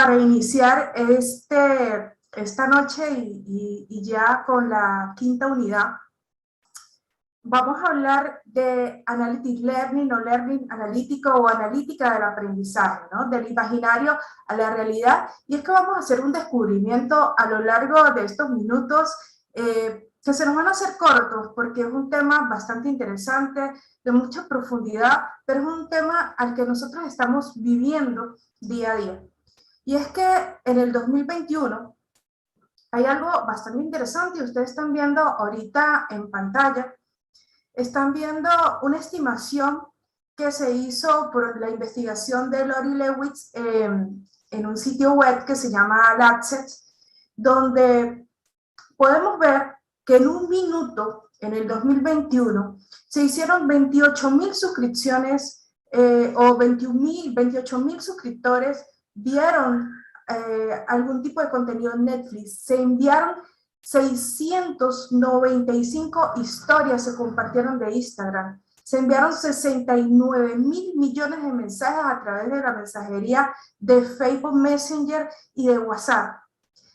para iniciar esta noche y ya con la quinta unidad, vamos a hablar de Analytic Learning o Learning analítico o analítica del aprendizaje, ¿no? Del imaginario a la realidad. Y es que vamos a hacer un descubrimiento a lo largo de estos minutos que se nos van a hacer cortos porque es un tema bastante interesante, de mucha profundidad, pero es un tema al que nosotros estamos viviendo día a día. Y es que en el 2021 hay algo bastante interesante y ustedes están viendo ahorita en pantalla. Están viendo una estimación que se hizo por la investigación de Lori Lewis en un sitio web que se llama Lancet, donde podemos ver que en un minuto, en el 2021, se hicieron 28.000 suscripciones o 28.000 suscriptores vieron algún tipo de contenido en Netflix, se enviaron 695 historias, se compartieron de Instagram, se enviaron 69.000 millones de mensajes a través de la mensajería de Facebook Messenger y de WhatsApp.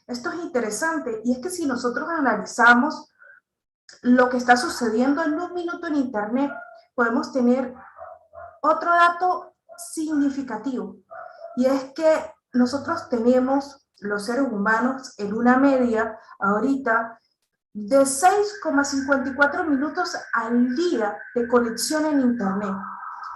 Esto es interesante y es que si nosotros analizamos lo que está sucediendo en un minuto en Internet, podemos tener otro dato significativo y es que nosotros tenemos los seres humanos en una media ahorita de 6,54 minutos al día de conexión en Internet.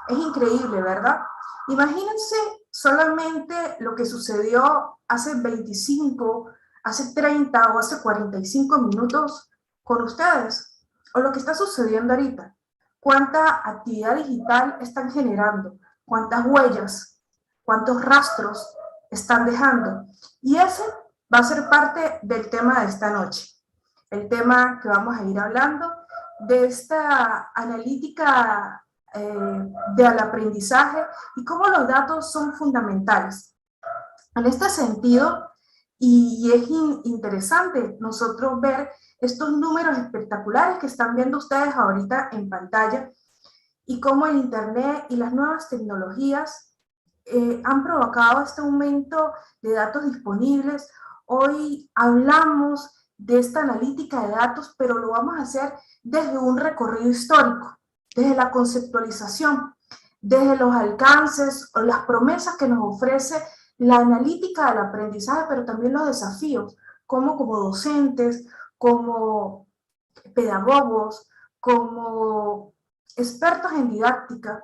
Es increíble, ¿verdad? Imagínense solamente lo que sucedió hace 25, hace 30 o hace 45 minutos con ustedes, o lo que está sucediendo ahorita. ¿Cuánta actividad digital están generando? ¿Cuántas huellas? ¿Cuántos rastros están dejando? Y ese va a ser parte del tema de esta noche. El tema que vamos a ir hablando de esta analítica del aprendizaje y cómo los datos son fundamentales. En este sentido, y es interesante nosotros ver estos números espectaculares que están viendo ustedes ahorita en pantalla y cómo el Internet y las nuevas tecnologías han provocado este aumento de datos disponibles. Hoy hablamos de esta analítica de datos, pero lo vamos a hacer desde un recorrido histórico, desde la conceptualización, desde los alcances o las promesas que nos ofrece la analítica del aprendizaje, pero también los desafíos, como docentes, como pedagogos, como expertos en didáctica,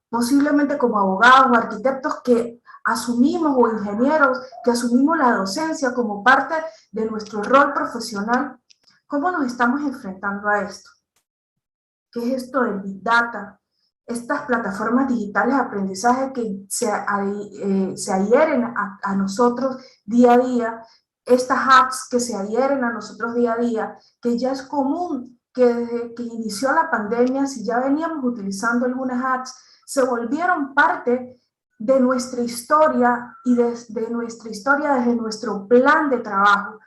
posiblemente como abogados o arquitectos que asumimos, o ingenieros que asumimos la docencia como parte de nuestro rol profesional. ¿Cómo nos estamos enfrentando a esto? ¿Qué es esto del Big Data? Estas plataformas digitales de aprendizaje que se adhieren a nosotros día a día, estas apps que se adhieren a nosotros día a día, que ya es común que desde que inició la pandemia, si ya veníamos utilizando algunas apps, se volvieron parte de nuestra historia y de nuestra historia desde nuestro plan de trabajo.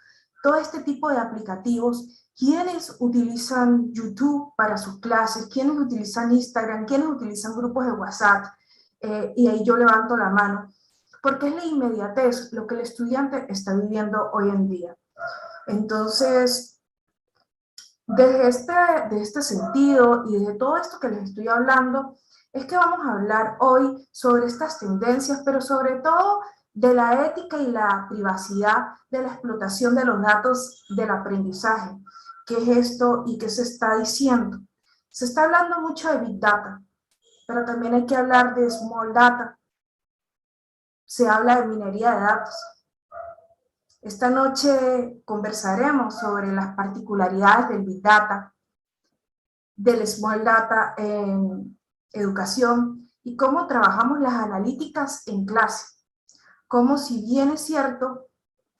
Todo este tipo de aplicativos, ¿quiénes utilizan YouTube para sus clases? ¿Quiénes utilizan Instagram? ¿Quiénes utilizan grupos de WhatsApp? Y ahí yo levanto la mano, porque es la inmediatez lo que el estudiante está viviendo hoy en día. Entonces, de este sentido y de todo esto que les estoy hablando, es que vamos a hablar hoy sobre estas tendencias, pero sobre todo de la ética y la privacidad de la explotación de los datos del aprendizaje. ¿Qué es esto y qué se está diciendo? Se está hablando mucho de Big Data, pero también hay que hablar de Small Data. Se habla de minería de datos. Esta noche conversaremos sobre las particularidades del Big Data, del Small Data en educación y cómo trabajamos las analíticas en clase. Cómo, si bien es cierto,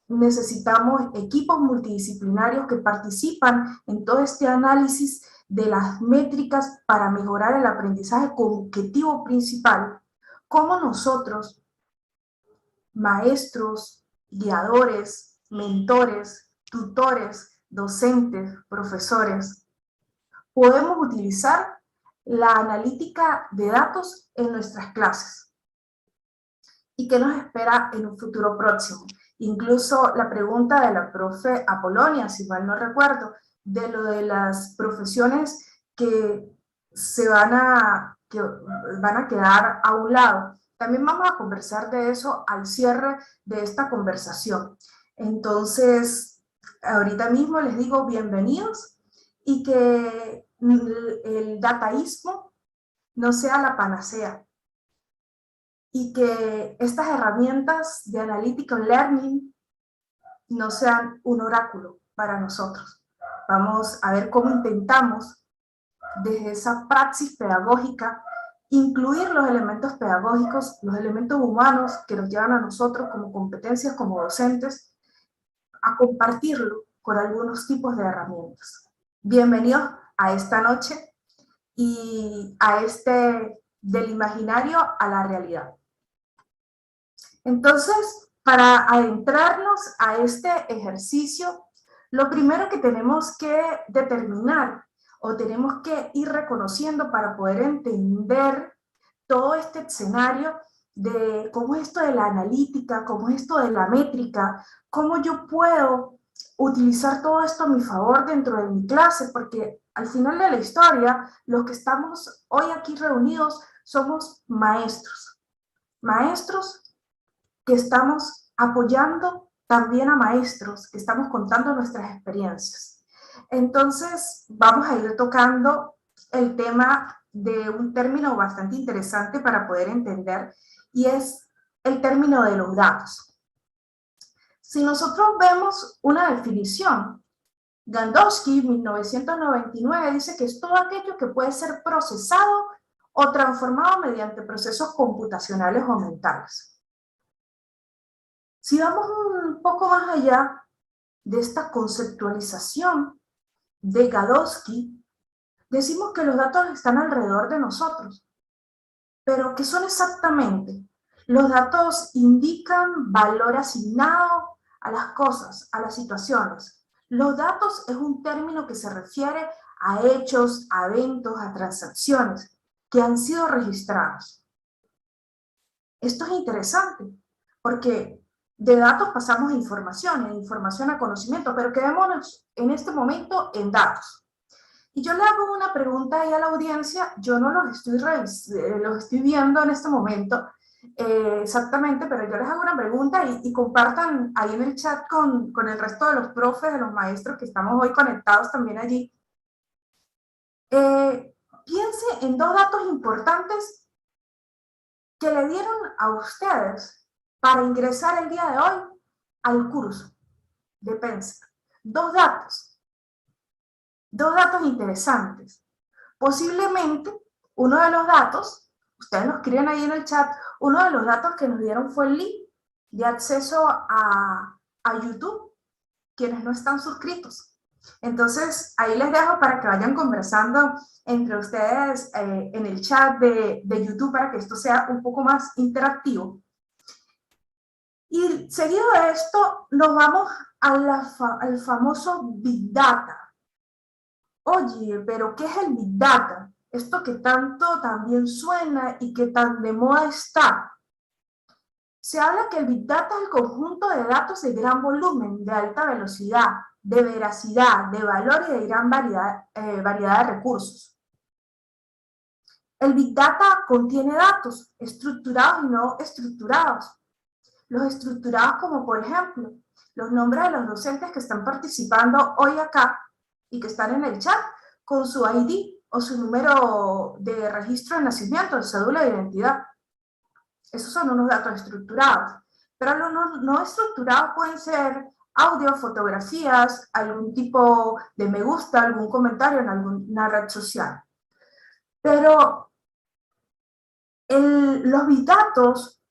necesitamos equipos multidisciplinarios que participan en todo este análisis de las métricas para mejorar el aprendizaje con objetivo principal, cómo nosotros, maestros, guiadores, mentores, tutores, docentes, profesores, podemos utilizar la analítica de datos en nuestras clases. y qué nos espera en un futuro próximo. Incluso la pregunta de la profe Apolonia, si mal no recuerdo, de lo de las profesiones que van a quedar a un lado. También vamos a conversar de eso al cierre de esta conversación. Entonces, ahorita mismo les digo bienvenidos y que el dataísmo no sea la panacea y que estas herramientas de analytical learning no sean un oráculo para nosotros. Vamos a ver cómo intentamos desde esa praxis pedagógica incluir los elementos pedagógicos, los elementos humanos que nos llevan a nosotros como competencias, como docentes, a compartirlo con algunos tipos de herramientas. Bienvenidos a esta noche y a este del imaginario a la realidad. Entonces, para adentrarnos a este ejercicio, lo primero que tenemos que determinar o tenemos que ir reconociendo para poder entender todo este escenario de cómo es esto de la analítica, cómo es esto de la métrica, cómo yo puedo utilizar todo esto a mi favor dentro de mi clase, porque al final de la historia, los que estamos hoy aquí reunidos somos maestros. Maestros que estamos apoyando también a maestros, que estamos contando nuestras experiencias. Entonces, vamos a ir tocando el tema de un término bastante interesante para poder entender, y es el término de los datos. Si nosotros vemos una definición, Gandowski, 1999, dice que es todo aquello que puede ser procesado o transformado mediante procesos computacionales o mentales. Si vamos un poco más allá de esta conceptualización de Gandowski, decimos que los datos están alrededor de nosotros. ¿Pero qué son exactamente? Los datos indican valor asignado a las cosas, a las situaciones. Los datos es un término que se refiere a hechos, a eventos, a transacciones que han sido registrados. Esto es interesante, porque de datos pasamos a información, de información a conocimiento, pero quedémonos en este momento en datos. Y yo le hago una pregunta ahí a la audiencia, yo no los estoy viendo en este momento exactamente, pero yo les hago una pregunta y compartan ahí en el chat con el resto de los profes, de los maestros que estamos hoy conectados también allí. Piense en dos datos importantes que le dieron a ustedes para ingresar el día de hoy al curso de Pensa. Dos datos interesantes. Posiblemente uno de los datos, ustedes lo escriben ahí en el chat, uno de los datos que nos dieron fue el link de acceso a YouTube, quienes no están suscritos. Entonces, ahí les dejo para que vayan conversando entre ustedes en el chat de YouTube para que esto sea un poco más interactivo. Y seguido de esto, nos vamos al famoso Big Data. Oye, pero ¿qué es el Big Data? Esto que tanto también suena y que tan de moda está. Se habla que el Big Data es el conjunto de datos de gran volumen, de alta velocidad, de veracidad, de valor y de gran variedad de recursos. El Big Data contiene datos estructurados y no estructurados. Los estructurados como por ejemplo, los nombres de los docentes que están participando hoy acá y que están en el chat con su ID o su número de registro de nacimiento, de cédula de identidad. Esos son unos datos estructurados. Pero los no estructurados pueden ser audio, fotografías, algún tipo de me gusta, algún comentario en alguna red social. Pero los big datos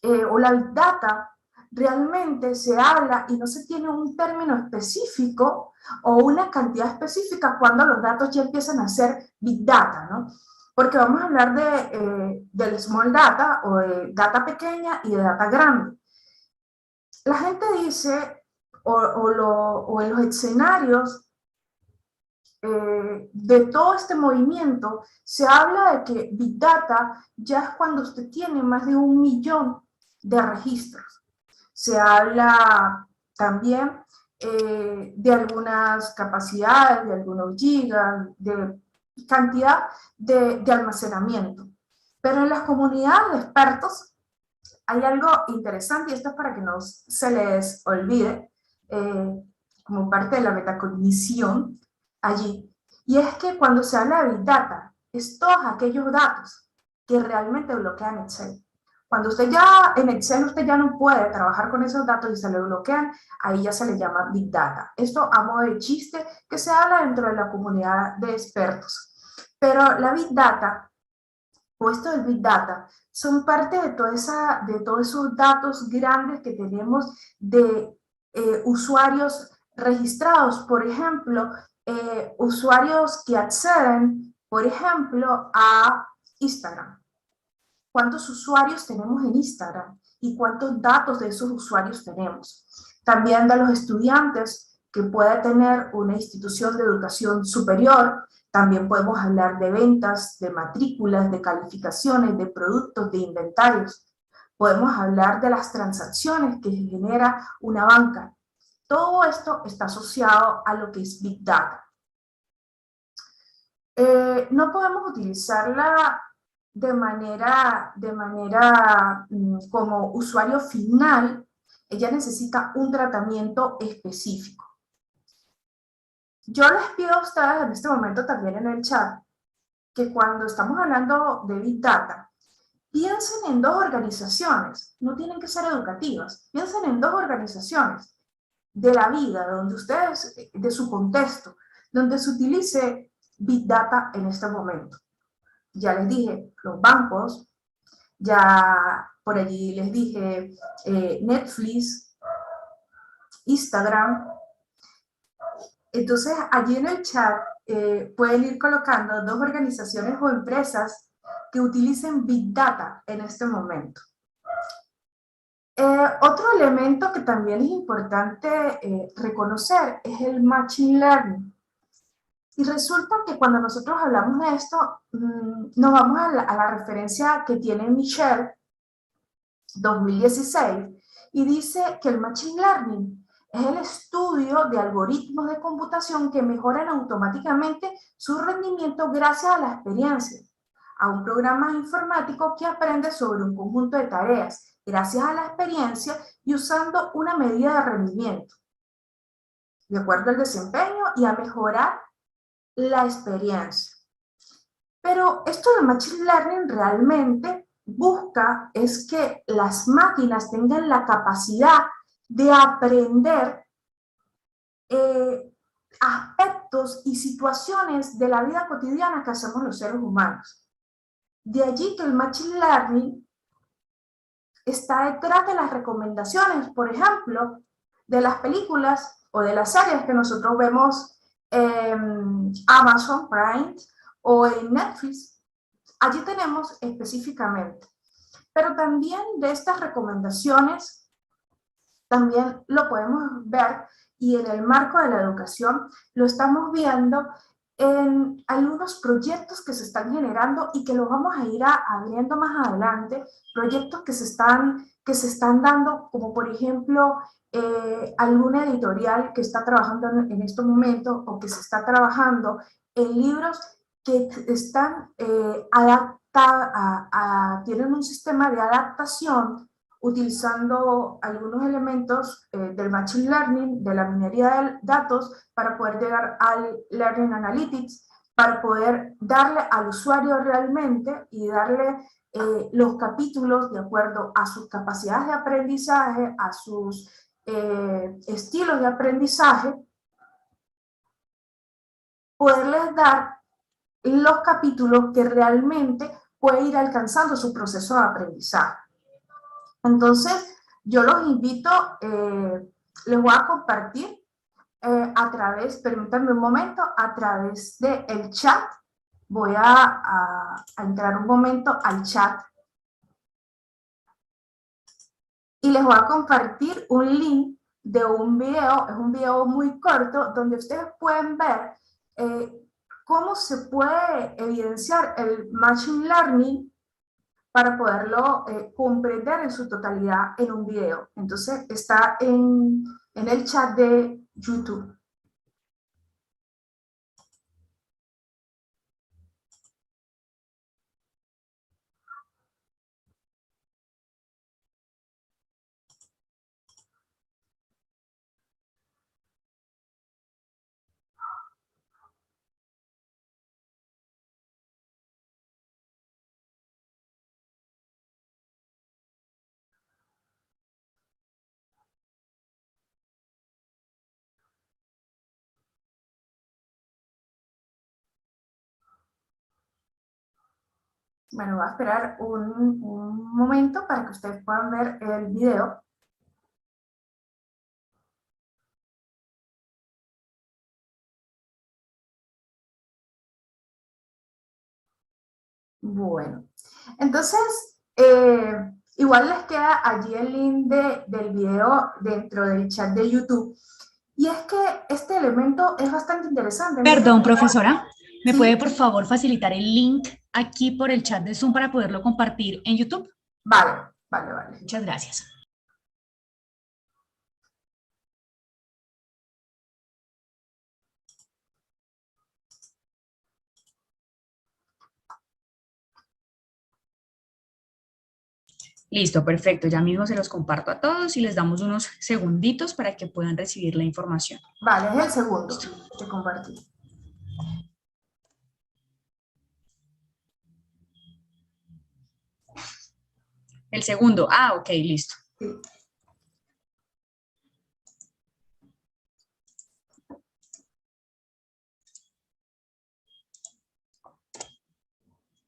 o la big data realmente se habla y no se tiene un término específico o una cantidad específica cuando los datos ya empiezan a ser big data, ¿no? Porque vamos a hablar del small data o de data pequeña y de data grande. La gente dice, o en los escenarios de todo este movimiento, se habla de que Big Data ya es cuando usted tiene más de 1 millón de registros. Se habla también de algunas capacidades, de algunos gigas, de cantidad de almacenamiento. Pero en las comunidades de expertos hay algo interesante, y esto es para que no se les olvide, como parte de la metacognición allí, y es que cuando se habla de Big Data, es todos aquellos datos que realmente bloquean Excel. Cuando usted ya, en Excel usted ya no puede trabajar con esos datos y se le bloquean, ahí ya se le llama Big Data. Esto a modo de chiste que se habla dentro de la comunidad de expertos. Pero la Big Data, o esto del Big Data, son parte de todos esos datos grandes que tenemos de usuarios registrados. Por ejemplo, usuarios que acceden, por ejemplo, a Instagram. ¿Cuántos usuarios tenemos en Instagram? ¿Y cuántos datos de esos usuarios tenemos? También de los estudiantes que puede tener una institución de educación superior. También podemos hablar de ventas, de matrículas, de calificaciones, de productos, de inventarios. Podemos hablar de las transacciones que genera una banca. Todo esto está asociado a lo que es Big Data. No podemos utilizarla de manera como usuario final. Ella necesita un tratamiento específico. Yo les pido a ustedes en este momento también en el chat que cuando estamos hablando de Big Data, piensen en dos organizaciones, no tienen que ser educativas, piensen en dos organizaciones de la vida, donde ustedes, de su contexto, donde se utilice Big Data en este momento. Ya les dije, los bancos, ya por allí les dije Netflix, Instagram. Entonces, allí en el chat pueden ir colocando dos organizaciones o empresas que utilicen Big Data en este momento. Otro elemento que también es importante reconocer es el Machine Learning. Y resulta que cuando nosotros hablamos de esto, nos vamos a la referencia que tiene Michelle, 2016, y dice que el Machine Learning es el estudio de algoritmos de computación que mejoran automáticamente su rendimiento gracias a la experiencia, a un programa informático que aprende sobre un conjunto de tareas gracias a la experiencia y usando una medida de rendimiento, de acuerdo al desempeño y a mejorar la experiencia. Pero esto del Machine Learning realmente busca es que las máquinas tengan la capacidad de aprender aspectos y situaciones de la vida cotidiana que hacemos los seres humanos. De allí que el Machine Learning está detrás de las recomendaciones, por ejemplo, de las películas o de las series que nosotros vemos en Amazon Prime o en Netflix. Allí tenemos específicamente. Pero también de estas recomendaciones, también lo podemos ver, y en el marco de la educación lo estamos viendo en algunos proyectos que se están generando y que los vamos a ir abriendo más adelante, proyectos que se están dando, como por ejemplo alguna editorial que está trabajando en estos momentos o que se está trabajando en libros que están tienen un sistema de adaptación utilizando algunos elementos del Machine Learning, de la minería de datos, para poder llegar al Learning Analytics, para poder darle al usuario realmente y darle los capítulos de acuerdo a sus capacidades de aprendizaje, a sus estilos de aprendizaje, poderles dar los capítulos que realmente puede ir alcanzando su proceso de aprendizaje. Entonces, yo los invito, les voy a compartir a través, permítanme un momento, a través del chat. Voy a entrar un momento al chat y les voy a compartir un link de un video, es un video muy corto, donde ustedes pueden ver cómo se puede evidenciar el Machine Learning para poderlo comprender en su totalidad en un video. Entonces está en el chat de YouTube. Bueno, voy a esperar un momento para que ustedes puedan ver el video. Bueno, entonces, igual les queda allí el link del video dentro del chat de YouTube. Y es que este elemento es bastante interesante. Miren, Perdón, profesora, ¿me puede ¿sí? por favor facilitar el link aquí por el chat de Zoom para poderlo compartir en YouTube? Vale, vale, vale. Muchas gracias. Listo, perfecto. Ya mismo se los comparto a todos y les damos unos segunditos para que puedan recibir la información. Vale, es el segundo Listo. que compartí. El segundo. Ah, ok, listo. Sí.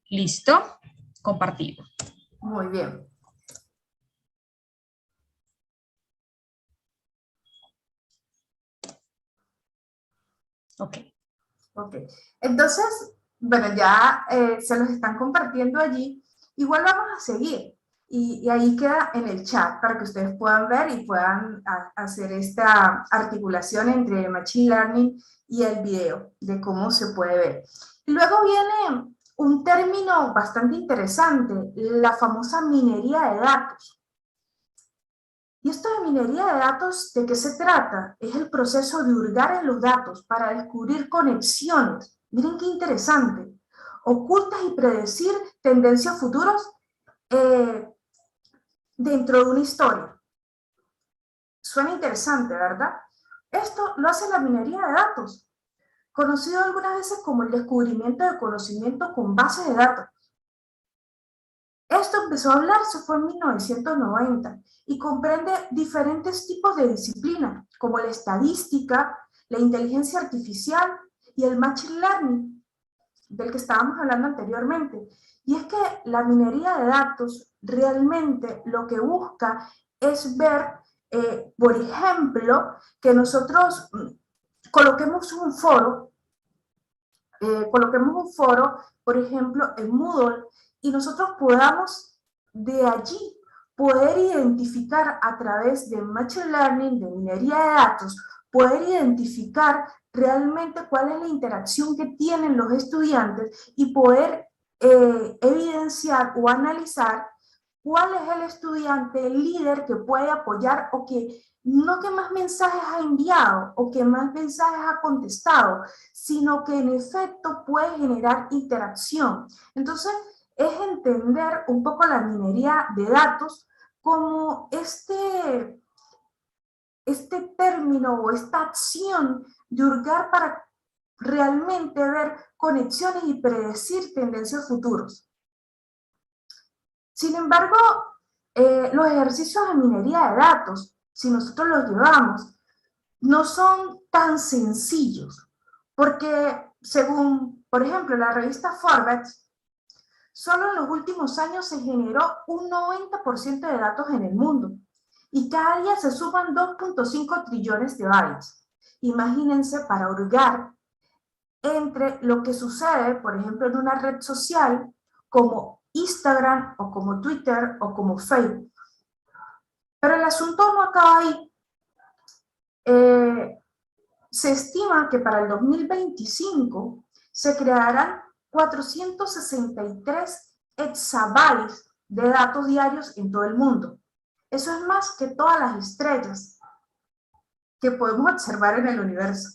Listo. Compartido. Muy bien. Ok. Ok. Entonces, bueno, ya se los están compartiendo allí. Igual vamos a seguir. Y ahí queda en el chat para que ustedes puedan ver y puedan hacer esta articulación entre Machine Learning y el video, de cómo se puede ver. Y luego viene un término bastante interesante, la famosa minería de datos. ¿Y esto de minería de datos, de qué se trata? Es el proceso de hurgar en los datos para descubrir conexiones. Miren qué interesante. Ocultas y predecir tendencias futuras dentro de una historia. Suena interesante, ¿verdad? Esto lo hace la minería de datos, conocido algunas veces como el descubrimiento de conocimiento con bases de datos. Esto empezó a hablarse fue en 1990 y comprende diferentes tipos de disciplinas, como la estadística, la inteligencia artificial y el machine learning, del que estábamos hablando anteriormente. Y es que la minería de datos realmente lo que busca es ver, por ejemplo, que nosotros coloquemos un foro, por ejemplo, en Moodle, y nosotros podamos de allí poder identificar a través de Machine Learning, de minería de datos, poder identificar realmente cuál es la interacción que tienen los estudiantes y poder evidenciar o analizar cuál es el estudiante, el líder que puede apoyar o que no que más mensajes ha enviado o que más mensajes ha contestado, sino que en efecto puede generar interacción. Entonces, es entender un poco la minería de datos como este término o esta acción de hurgar para realmente ver conexiones y predecir tendencias futuras. Sin embargo, los ejercicios de minería de datos, si nosotros los llevamos, no son tan sencillos, porque según, por ejemplo, la revista Forbes, solo en los últimos años se generó un 90% de datos en el mundo, y cada día se suman 2.5 trillones de bytes. Imagínense para hurgar entre lo que sucede, por ejemplo, en una red social como Instagram o como Twitter o como Facebook. Pero el asunto no acaba ahí. Se estima que para el 2025 se crearán 463 exabytes de datos diarios en todo el mundo. Eso es más que todas las estrellas que podemos observar en el universo.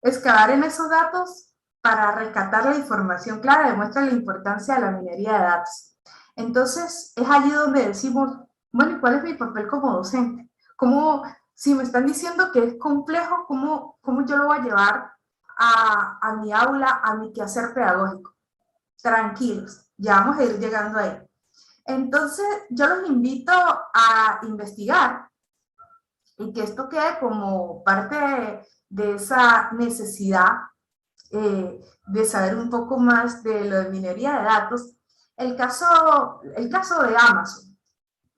Excavar en esos datos para rescatar la información clara demuestra la importancia de la minería de datos. Entonces, es allí donde decimos, bueno, ¿y cuál es mi papel como docente? ¿Cómo, si me están diciendo que es complejo, cómo yo lo voy a llevar a mi aula, a mi quehacer pedagógico? Tranquilos, ya vamos a ir llegando ahí. Entonces, yo los invito a investigar y que esto quede como parte de esa necesidad de saber un poco más de lo de minería de datos. El caso de Amazon,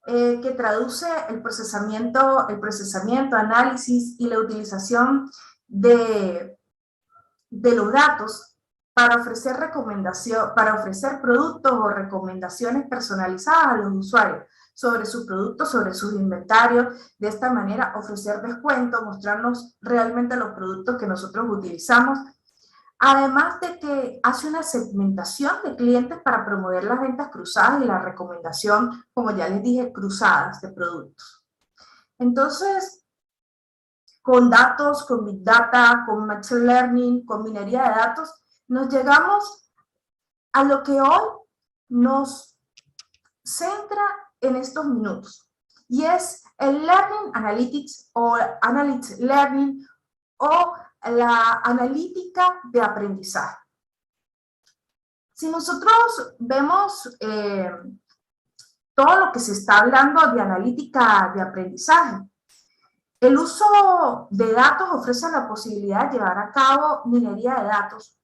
que traduce el procesamiento, análisis y la utilización de los datos para ofrecer productos o recomendaciones personalizadas a los usuarios sobre sus productos, sobre sus inventarios. De esta manera ofrecer descuentos, mostrarnos realmente los productos que nosotros utilizamos. Además de que hace una segmentación de clientes para promover las ventas cruzadas y la recomendación, como ya les dije, cruzadas de productos. Entonces, con datos, con Big Data, con Machine Learning, con minería de datos, nos llegamos a lo que hoy nos centra en estos minutos, y es el Learning Analytics o Analytics Learning o la analítica de aprendizaje. Si nosotros vemos todo lo que se está hablando de analítica de aprendizaje, el uso de datos ofrece la posibilidad de llevar a cabo minería de datos.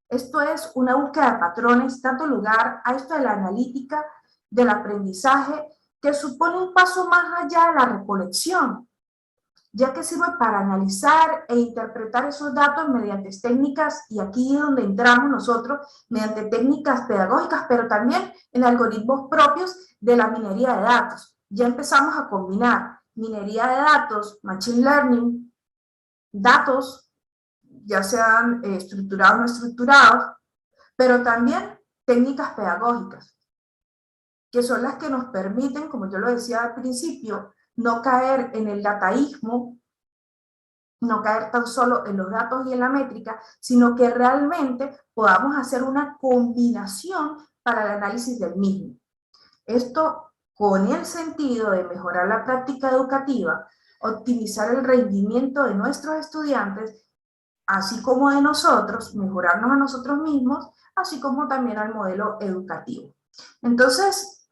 Esto es una búsqueda de patrones, dando lugar a esto de la analítica del aprendizaje, que supone un paso más allá de la recolección, ya que sirve para analizar e interpretar esos datos mediante técnicas, y aquí es donde entramos nosotros, mediante técnicas pedagógicas, pero también en algoritmos propios de la minería de datos. Ya empezamos a combinar minería de datos, machine learning, datos, ya sean estructurados o no estructurados, pero también técnicas pedagógicas, que son las que nos permiten, como yo lo decía al principio, no caer en el dataísmo, no caer tan solo en los datos y en la métrica, sino que realmente podamos hacer una combinación para el análisis del mismo. Esto con el sentido de mejorar la práctica educativa, optimizar el rendimiento de nuestros estudiantes, así como de nosotros, mejorarnos a nosotros mismos, así como también al modelo educativo. Entonces,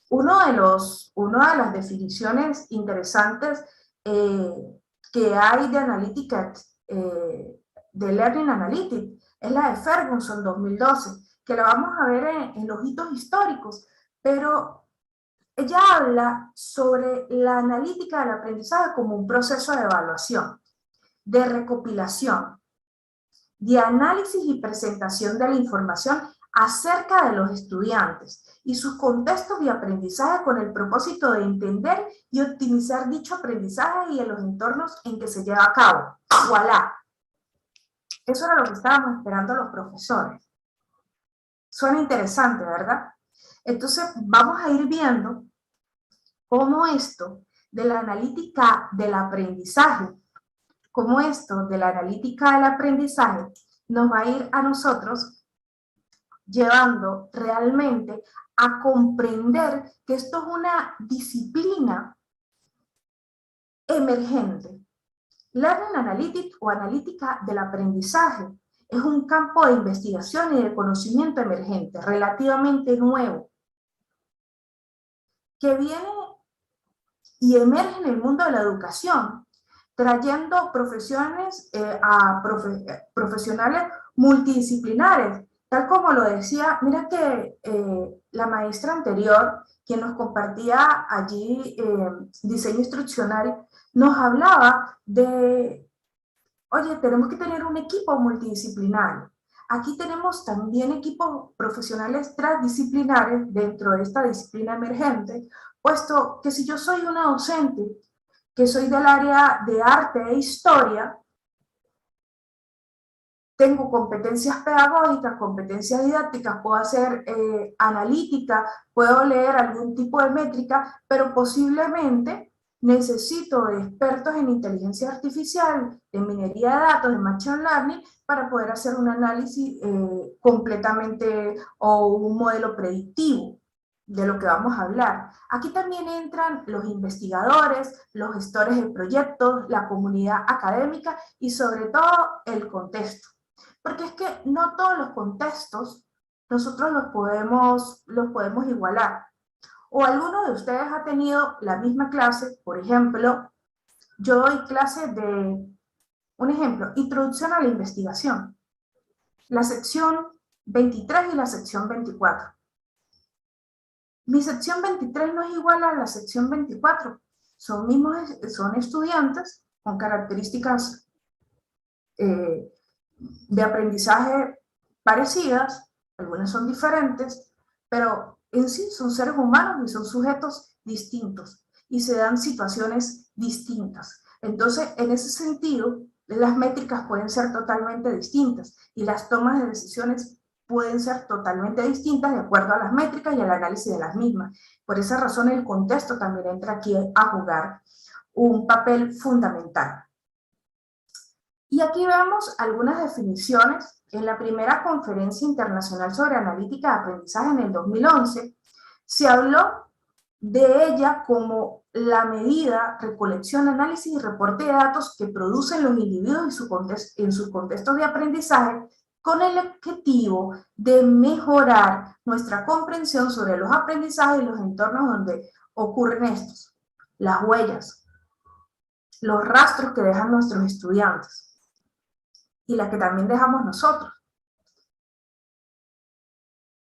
una de las definiciones interesantes que hay de analítica, de Learning Analytics, es la de Ferguson 2012, que la vamos a ver en los hitos históricos, pero ella habla sobre la analítica del aprendizaje como un proceso de evaluación, de recopilación, de análisis y presentación de la información acerca de los estudiantes y sus contextos de aprendizaje, con el propósito de entender y optimizar dicho aprendizaje y en los entornos en que se lleva a cabo. ¡Voilá! Eso era lo que estábamos esperando los profesores. Suena interesante, ¿verdad? Entonces vamos a ir viendo cómo esto de la analítica del aprendizaje, nos va a ir a nosotros llevando realmente a comprender que esto es una disciplina emergente. Learning Analytics o analítica del aprendizaje es un campo de investigación y de conocimiento emergente, relativamente nuevo, que viene y emerge en el mundo de la educación, trayendo profesionales profesionales multidisciplinares, tal como lo decía, mira que la maestra anterior, quien nos compartía allí diseño instruccional, nos hablaba de, oye, tenemos que tener un equipo multidisciplinario. Aquí tenemos también equipos profesionales transdisciplinares dentro de esta disciplina emergente, puesto que si yo soy una docente, que soy del área de arte e historia, tengo competencias pedagógicas, competencias didácticas, puedo hacer analítica, puedo leer algún tipo de métrica, pero posiblemente necesito de expertos en inteligencia artificial, en minería de datos, en machine learning, para poder hacer un análisis completamente o un modelo predictivo de lo que vamos a hablar. Aquí también entran los investigadores, los gestores de proyectos, la comunidad académica y sobre todo el contexto. Porque es que no todos los contextos nosotros los podemos igualar. O alguno de ustedes ha tenido la misma clase, por ejemplo, yo doy clase de, un ejemplo, Introducción a la Investigación, la sección 23 y la sección 24. Mi sección 23 no es igual a la sección 24, son estudiantes con características de aprendizaje parecidas, algunas son diferentes, pero en sí son seres humanos y son sujetos distintos y se dan situaciones distintas. Entonces, en ese sentido, las métricas pueden ser totalmente distintas y las tomas de decisiones pueden ser totalmente distintas de acuerdo a las métricas y al análisis de las mismas. Por esa razón, el contexto también entra aquí a jugar un papel fundamental. Y aquí vemos algunas definiciones. En la primera conferencia internacional sobre analítica de aprendizaje en el 2011, se habló de ella como la medida, recolección, análisis y reporte de datos que producen los individuos en sus contextos de aprendizaje con el objetivo de mejorar nuestra comprensión sobre los aprendizajes y los entornos donde ocurren estos, las huellas, los rastros que dejan nuestros estudiantes y la que también dejamos nosotros.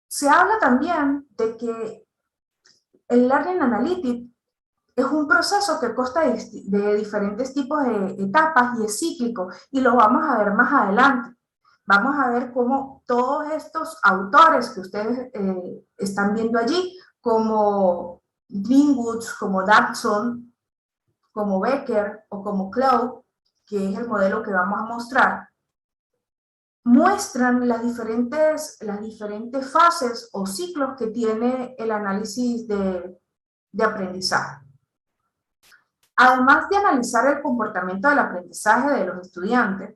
Se habla también de que el Learning Analytics es un proceso que consta de diferentes tipos de etapas y es cíclico, y lo vamos a ver más adelante. Vamos a ver cómo todos estos autores que ustedes están viendo allí, como Greenwoods, como Dodson, como Becker o como Cloud, que es el modelo que vamos a mostrar, muestran las diferentes fases o ciclos que tiene el análisis de aprendizaje. Además de analizar el comportamiento del aprendizaje de los estudiantes,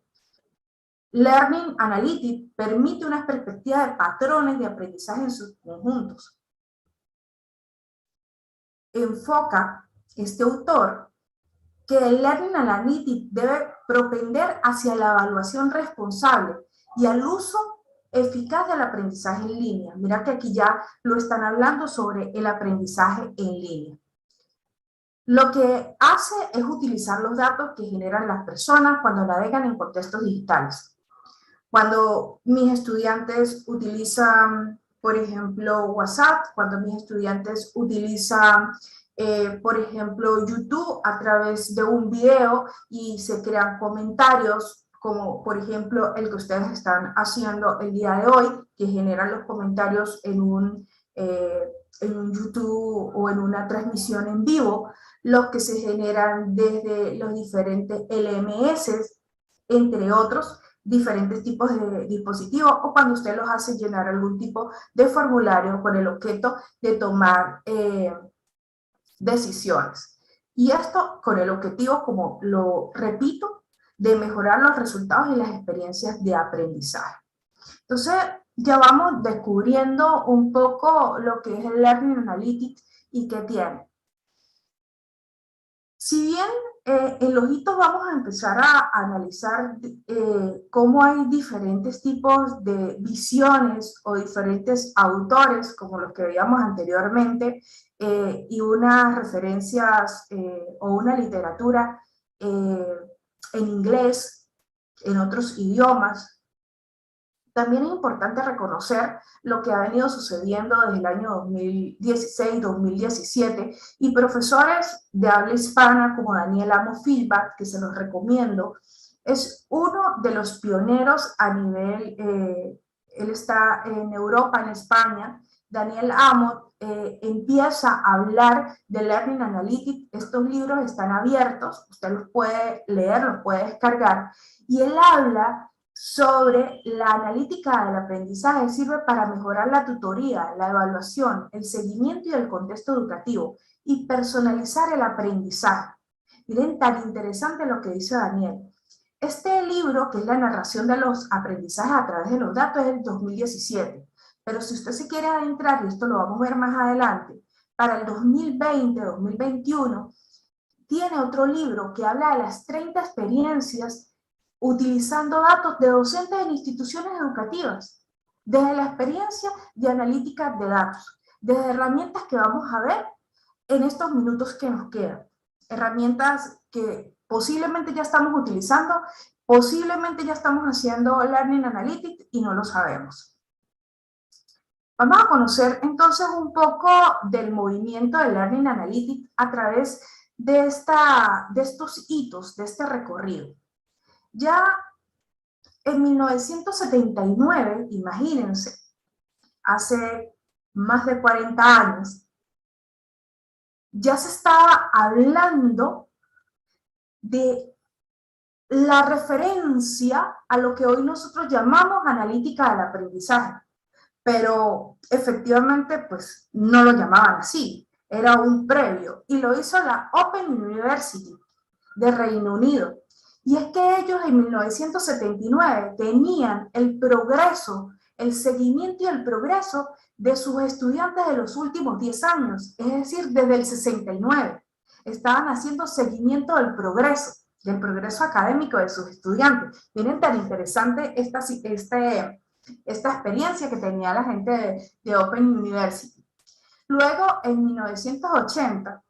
Learning Analytics permite una perspectiva de patrones de aprendizaje en sus conjuntos. Enfoca este autor que el Learning Analytics debe propender hacia la evaluación responsable y al uso eficaz del aprendizaje en línea. Mira que aquí ya lo están hablando sobre el aprendizaje en línea. Lo que hace es utilizar los datos que generan las personas cuando navegan en contextos digitales. Cuando mis estudiantes utilizan, por ejemplo, WhatsApp, cuando mis estudiantes utilizan, por ejemplo, YouTube a través de un video y se crean comentarios, como por ejemplo el que ustedes están haciendo el día de hoy, que generan los comentarios en un YouTube o en una transmisión en vivo, los que se generan desde los diferentes LMS, entre otros, diferentes tipos de dispositivos, o cuando usted los hace llenar algún tipo de formulario con el objeto de tomar decisiones. Y esto con el objetivo, como lo repito, de mejorar los resultados y las experiencias de aprendizaje. Entonces, ya vamos descubriendo un poco lo que es el Learning Analytics y qué tiene. Si bien en los hitos vamos a empezar a analizar cómo hay diferentes tipos de visiones o diferentes autores, como los que veíamos anteriormente, y unas referencias o una literatura en inglés, en otros idiomas, también es importante reconocer lo que ha venido sucediendo desde el año 2016-2017 y profesores de habla hispana como Daniel Amo Feedback, que se los recomiendo, es uno de los pioneros a nivel, él está en Europa, en España. Daniel Amo empieza a hablar de Learning Analytics. Estos libros están abiertos, usted los puede leer, los puede descargar, y él habla sobre la analítica del aprendizaje sirve para mejorar la tutoría, la evaluación, el seguimiento y el contexto educativo y personalizar el aprendizaje. Miren, tan interesante lo que dice Daniel. Este libro, que es la narración de los aprendizajes a través de los datos, es del 2017. Pero si usted se quiere adentrar, y esto lo vamos a ver más adelante, para el 2020-2021, tiene otro libro que habla de las 30 experiencias utilizando datos de docentes en instituciones educativas, desde la experiencia de analítica de datos, desde herramientas que vamos a ver en estos minutos que nos quedan. Herramientas que posiblemente ya estamos utilizando, posiblemente ya estamos haciendo Learning Analytics y no lo sabemos. Vamos a conocer entonces un poco del movimiento de Learning Analytics a través de estos hitos, de este recorrido. Ya en 1979, imagínense, hace más de 40 años, ya se estaba hablando de la referencia a lo que hoy nosotros llamamos analítica del aprendizaje, pero efectivamente pues no lo llamaban así, era un previo, y lo hizo la Open University de Reino Unido. Y es que ellos en 1979 tenían el progreso, el seguimiento y el progreso de sus estudiantes de los últimos 10 años, es decir, desde el 69. Estaban haciendo seguimiento del progreso académico de sus estudiantes. Miren tan interesante esta experiencia que tenía la gente de Open University. Luego, en 1980,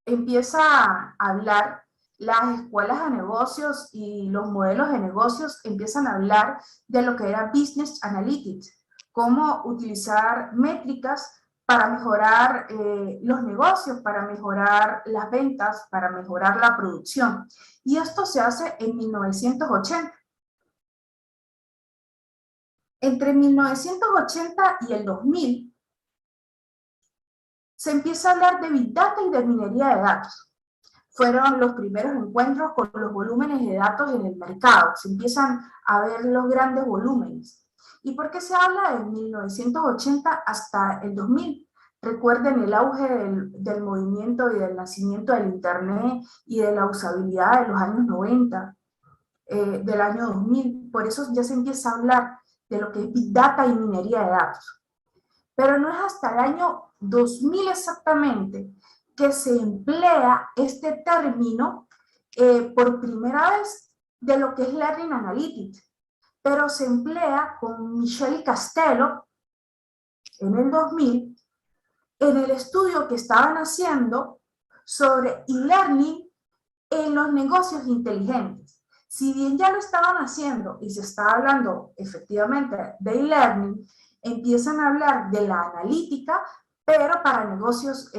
empieza a hablar, las escuelas de negocios y los modelos de negocios empiezan a hablar de lo que era Business Analytics, cómo utilizar métricas para mejorar los negocios, para mejorar las ventas, para mejorar la producción. Y esto se hace en 1980. Entre 1980 y el 2000, se empieza a hablar de Big Data y de minería de datos. Fueron los primeros encuentros con los volúmenes de datos en el mercado. Se empiezan a ver los grandes volúmenes. ¿Y por qué se habla de 1980 hasta el 2000? Recuerden el auge del movimiento y del nacimiento del Internet y de la usabilidad de los años 90, del año 2000. Por eso ya se empieza a hablar de lo que es Big Data y minería de datos. Pero no es hasta el año 2000 exactamente que se emplea este término por primera vez de lo que es Learning Analytics, pero se emplea con Michelle Castello en el 2000 en el estudio que estaban haciendo sobre e-learning en los negocios inteligentes. Si bien ya lo estaban haciendo y se está hablando efectivamente de e-learning, empiezan a hablar de la analítica, pero para negocios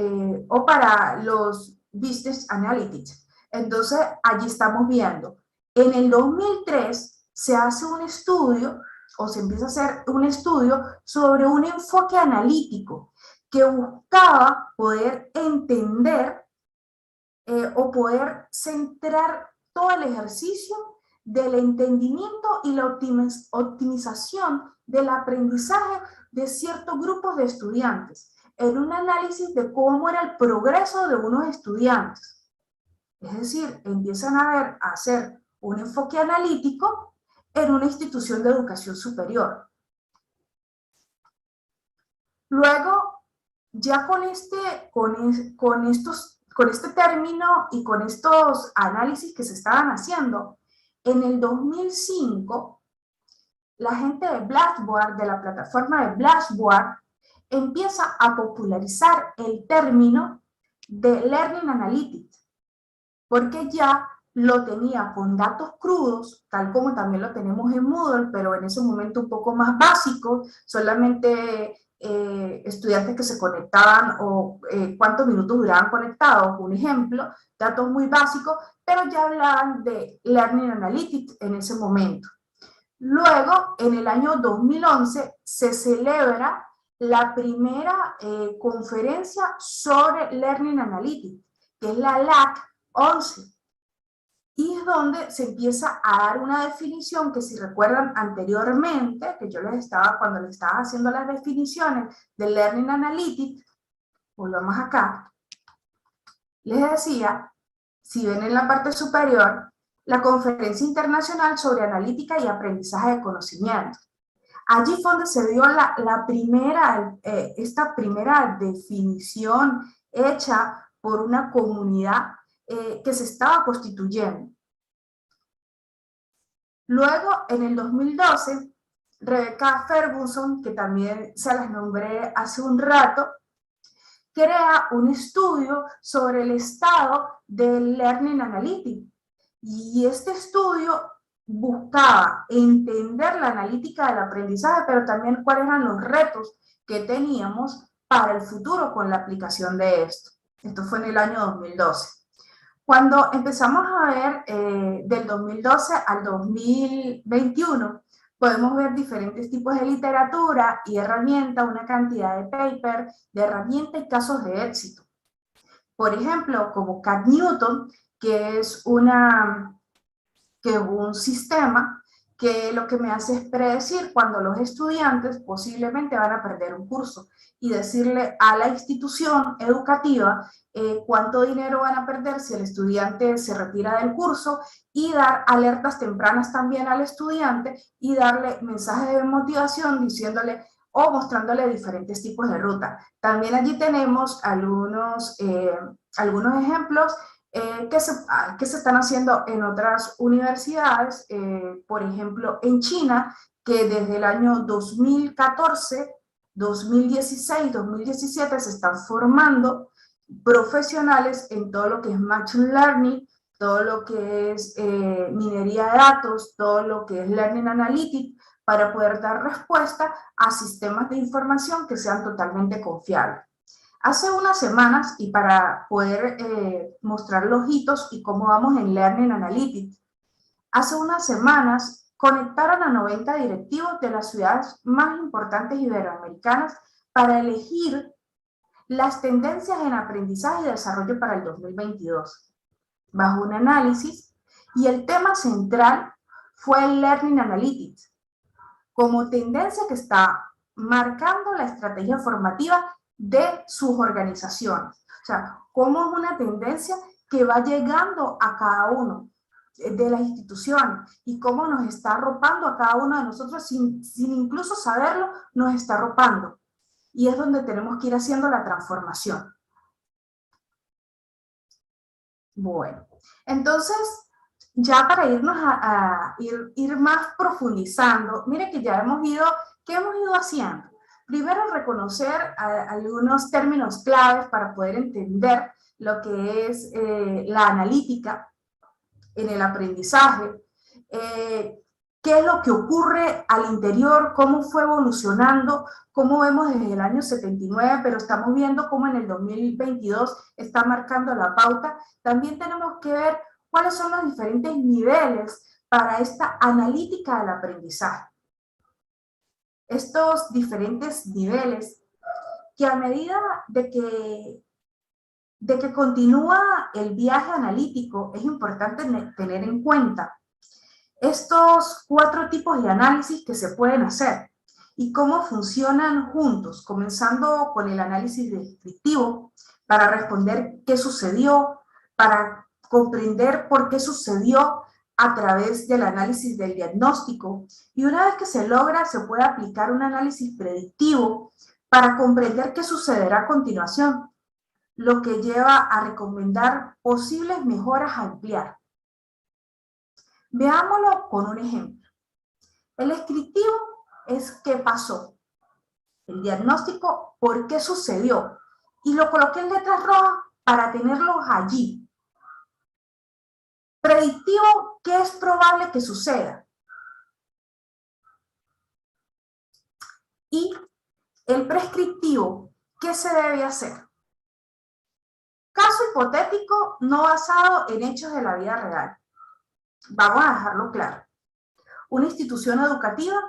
o para los business analytics. Entonces, allí estamos viendo. En el 2003 se hace un estudio, o se empieza a hacer un estudio sobre un enfoque analítico que buscaba poder entender o poder centrar todo el ejercicio del entendimiento y la optimización del aprendizaje de ciertos grupos de estudiantes, en un análisis de cómo era el progreso de unos estudiantes. Es decir, empiezan a hacer un enfoque analítico en una institución de educación superior. Luego, ya con este término y con estos análisis que se estaban haciendo, en el 2005, la gente de Blackboard, de la plataforma de Blackboard, empieza a popularizar el término de Learning Analytics, porque ya lo tenía con datos crudos, tal como también lo tenemos en Moodle, pero en ese momento un poco más básico, solamente estudiantes que se conectaban o cuántos minutos duraban conectados, un ejemplo, datos muy básicos, pero ya hablaban de Learning Analytics en ese momento. Luego, en el año 2011, se celebra la primera conferencia sobre Learning Analytics, que es la LAC 11. Y es donde se empieza a dar una definición que, si recuerdan anteriormente, que yo cuando les estaba haciendo las definiciones del Learning Analytics, volvamos acá, les decía, si ven en la parte superior, la Conferencia Internacional sobre Analítica y Aprendizaje de Conocimiento. Allí fue donde se dio esta primera definición hecha por una comunidad que se estaba constituyendo. Luego, en el 2012, Rebecca Ferguson, que también se las nombré hace un rato, crea un estudio sobre el estado del Learning Analytics. Y este estudio buscaba entender la analítica del aprendizaje, pero también cuáles eran los retos que teníamos para el futuro con la aplicación de esto. Esto fue en el año 2012. Cuando empezamos a ver del 2012 al 2021, podemos ver diferentes tipos de literatura y herramientas, una cantidad de paper, de herramientas y casos de éxito. Por ejemplo, como Cat Newton, que es un sistema que lo que me hace es predecir cuando los estudiantes posiblemente van a perder un curso y decirle a la institución educativa cuánto dinero van a perder si el estudiante se retira del curso, y dar alertas tempranas también al estudiante y darle mensajes de motivación diciéndole o mostrándole diferentes tipos de ruta. También allí tenemos algunos ejemplos que se están haciendo en otras universidades, por ejemplo en China, que desde el año 2014, 2016, 2017 se están formando profesionales en todo lo que es Machine Learning, todo lo que es minería de datos, todo lo que es Learning Analytics, para poder dar respuesta a sistemas de información que sean totalmente confiables. Hace unas semanas, y para poder mostrar los hitos y cómo vamos en Learning Analytics, hace unas semanas conectaron a 90 directivos de las ciudades más importantes iberoamericanas para elegir las tendencias en aprendizaje y desarrollo para el 2022, bajo un análisis, y el tema central fue el Learning Analytics, como tendencia que está marcando la estrategia formativa de sus organizaciones. O sea, cómo es una tendencia que va llegando a cada uno de las instituciones y cómo nos está arropando a cada uno de nosotros sin incluso saberlo, nos está arropando. Y es donde tenemos que ir haciendo la transformación. Bueno, entonces, ya para irnos ir más profundizando, mire que ya ¿qué hemos ido haciendo? Primero, reconocer algunos términos claves para poder entender lo que es la analítica en el aprendizaje, qué es lo que ocurre al interior, cómo fue evolucionando, cómo vemos desde el año 79, pero estamos viendo cómo en el 2022 está marcando la pauta. También tenemos que ver cuáles son los diferentes niveles para esta analítica del aprendizaje. Estos diferentes niveles que a medida de que continúa el viaje analítico, es importante tener en cuenta estos 4 tipos de análisis que se pueden hacer y cómo funcionan juntos, comenzando con el análisis descriptivo para responder qué sucedió, para comprender por qué sucedió a través del análisis del diagnóstico, y una vez que se logra, se puede aplicar un análisis predictivo para comprender qué sucederá a continuación, lo que lleva a recomendar posibles mejoras a emplear. Veámoslo con un ejemplo. El descriptivo es qué pasó. El diagnóstico, por qué sucedió. Y lo coloqué en letras rojas para tenerlos allí. Predictivo, qué es probable que suceda. Y el prescriptivo, qué se debe hacer. Caso hipotético no basado en hechos de la vida real. Vamos a dejarlo claro. Una institución educativa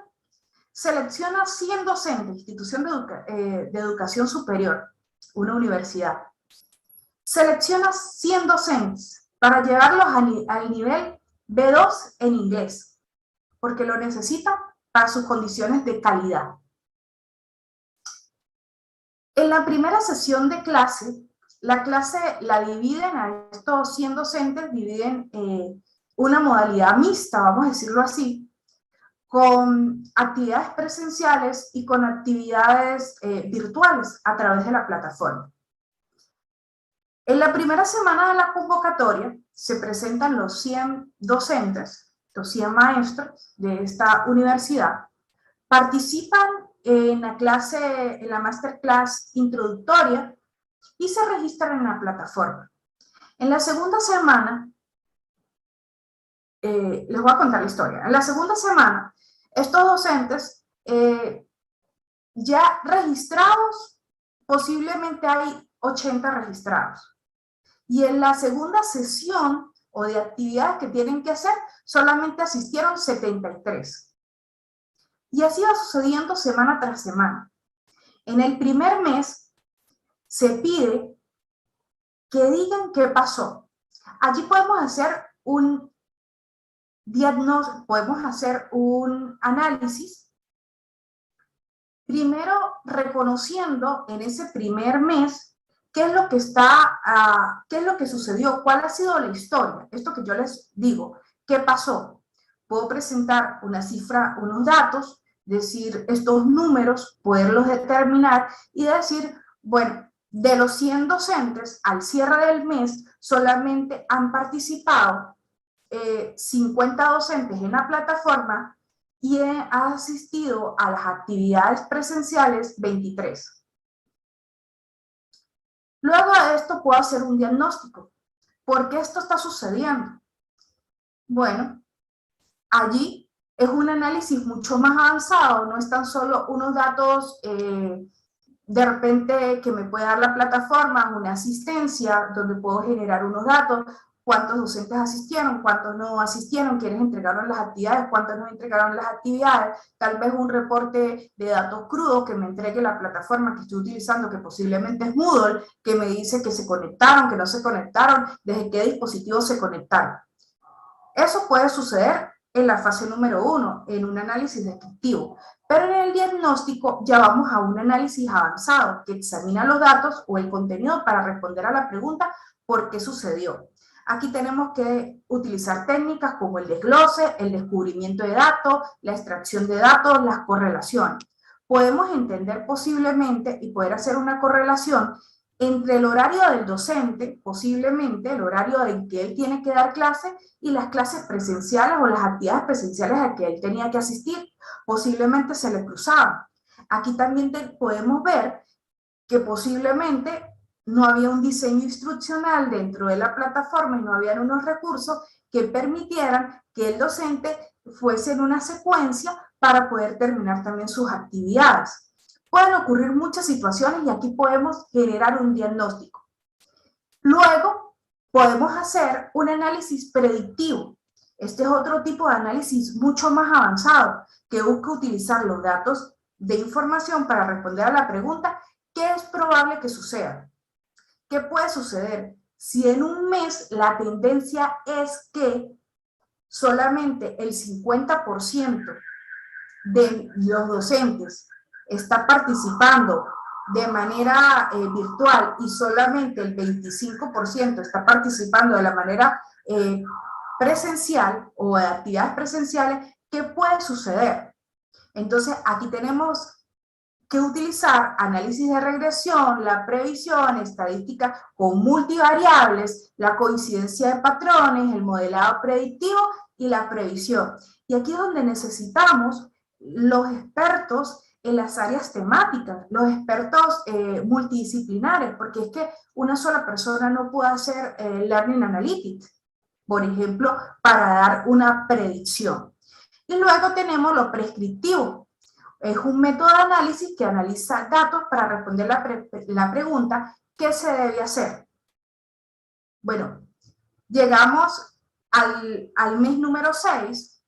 selecciona 100 docentes, institución de educación superior, una universidad. Selecciona 100 docentes para llevarlos al nivel B2 en inglés, porque lo necesitan para sus condiciones de calidad. En la primera sesión de clase, la clase la dividen a estos 100 docentes, dividen una modalidad mixta, vamos a decirlo así, con actividades presenciales y con actividades virtuales a través de la plataforma. En la primera semana de la convocatoria se presentan los 100 docentes, los 100 maestros de esta universidad, participan en la clase, en la masterclass introductoria y se registran en la plataforma. En la segunda semana, les voy a contar la historia. En la segunda semana, estos docentes ya registrados, posiblemente hay 80 registrados. Y en la segunda sesión o de actividades que tienen que hacer, solamente asistieron 73. Y así va sucediendo semana tras semana. En el primer mes se pide que digan qué pasó. Allí podemos hacer un diagnóstico, podemos hacer un análisis, primero reconociendo en ese primer mes qué es lo que qué es lo que sucedió, cuál ha sido la historia. Esto que yo les digo, ¿qué pasó? Puedo presentar una cifra, unos datos, decir estos números, poderlos determinar y decir, bueno, de los 100 docentes al cierre del mes solamente han participado 50 docentes en la plataforma y ha asistido a las actividades presenciales 23. Luego de esto puedo hacer un diagnóstico. ¿Por qué esto está sucediendo? Bueno, allí es un análisis mucho más avanzado, no es tan solo unos datos de repente que me puede dar la plataforma, una asistencia donde puedo generar unos datos, cuántos docentes asistieron, cuántos no asistieron, quiénes entregaron las actividades, cuántos no entregaron las actividades, tal vez un reporte de datos crudos que me entregue la plataforma que estoy utilizando, que posiblemente es Moodle, que me dice que se conectaron, que no se conectaron, desde qué dispositivo se conectaron. Eso puede suceder en la fase número 1, en un análisis descriptivo. Pero en el diagnóstico ya vamos a un análisis avanzado que examina los datos o el contenido para responder a la pregunta ¿por qué sucedió? Aquí tenemos que utilizar técnicas como el desglose, el descubrimiento de datos, la extracción de datos, las correlaciones. Podemos entender posiblemente y poder hacer una correlación entre el horario del docente, posiblemente el horario en que él tiene que dar clase y las clases presenciales o las actividades presenciales a que él tenía que asistir, posiblemente se le cruzaban. Aquí también podemos ver que posiblemente no había un diseño instruccional dentro de la plataforma y no habían unos recursos que permitieran que el docente fuese en una secuencia para poder terminar también sus actividades. Pueden ocurrir muchas situaciones y aquí podemos generar un diagnóstico. Luego, podemos hacer un análisis predictivo. Este es otro tipo de análisis mucho más avanzado que busca utilizar los datos de información para responder a la pregunta ¿qué es probable que suceda? ¿Qué puede suceder? Si en un mes la tendencia es que solamente el 50% de los docentes está participando de manera virtual y solamente el 25% está participando de la manera presencial o de actividades presenciales, ¿qué puede suceder? Entonces, aquí tenemos que utilizar análisis de regresión, la previsión, estadística con multivariables, la coincidencia de patrones, el modelado predictivo y la previsión. Y aquí es donde necesitamos los expertos en las áreas temáticas, los expertos multidisciplinares, porque es que una sola persona no puede hacer Learning Analytics, por ejemplo, para dar una predicción. Y luego tenemos lo prescriptivo. Es un método de análisis que analiza datos para responder la pregunta ¿qué se debe hacer? Bueno, llegamos al mes número 6,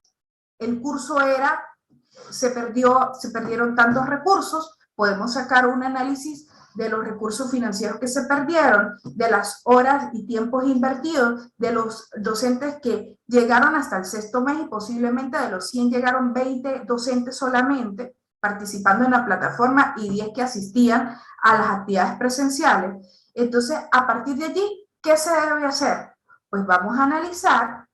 el curso era, se perdieron tantos recursos, podemos sacar un análisis de los recursos financieros que se perdieron, de las horas y tiempos invertidos, de los docentes que llegaron hasta el sexto mes y posiblemente de los 100 llegaron 20 docentes solamente participando en la plataforma y 10 que asistían a las actividades presenciales. Entonces, a partir de allí, ¿qué se debe hacer? Pues vamos a analizar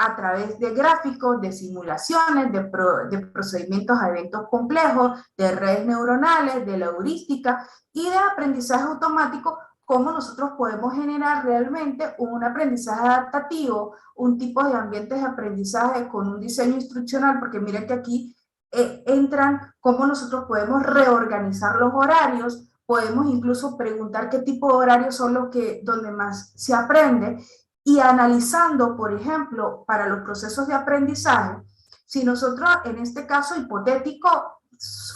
a través de gráficos, de simulaciones, de procedimientos a eventos complejos, de redes neuronales, de la heurística y de aprendizaje automático, cómo nosotros podemos generar realmente un aprendizaje adaptativo, un tipo de ambientes de aprendizaje con un diseño instruccional, porque miren que aquí entran cómo nosotros podemos reorganizar los horarios, podemos incluso preguntar qué tipo de horarios son los que, donde más se aprende, y analizando, por ejemplo, para los procesos de aprendizaje, si nosotros en este caso hipotético,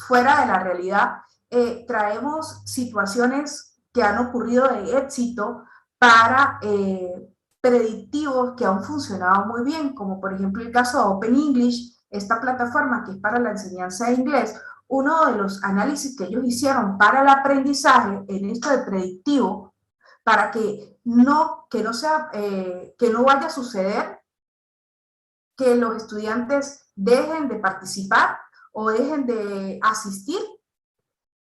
fuera de la realidad, traemos situaciones que han ocurrido de éxito para predictivos que han funcionado muy bien, como por ejemplo el caso de Open English, esta plataforma que es para la enseñanza de inglés. Uno de los análisis que ellos hicieron para el aprendizaje en esto de predictivo, para que no vaya a suceder que los estudiantes dejen de participar o dejen de asistir,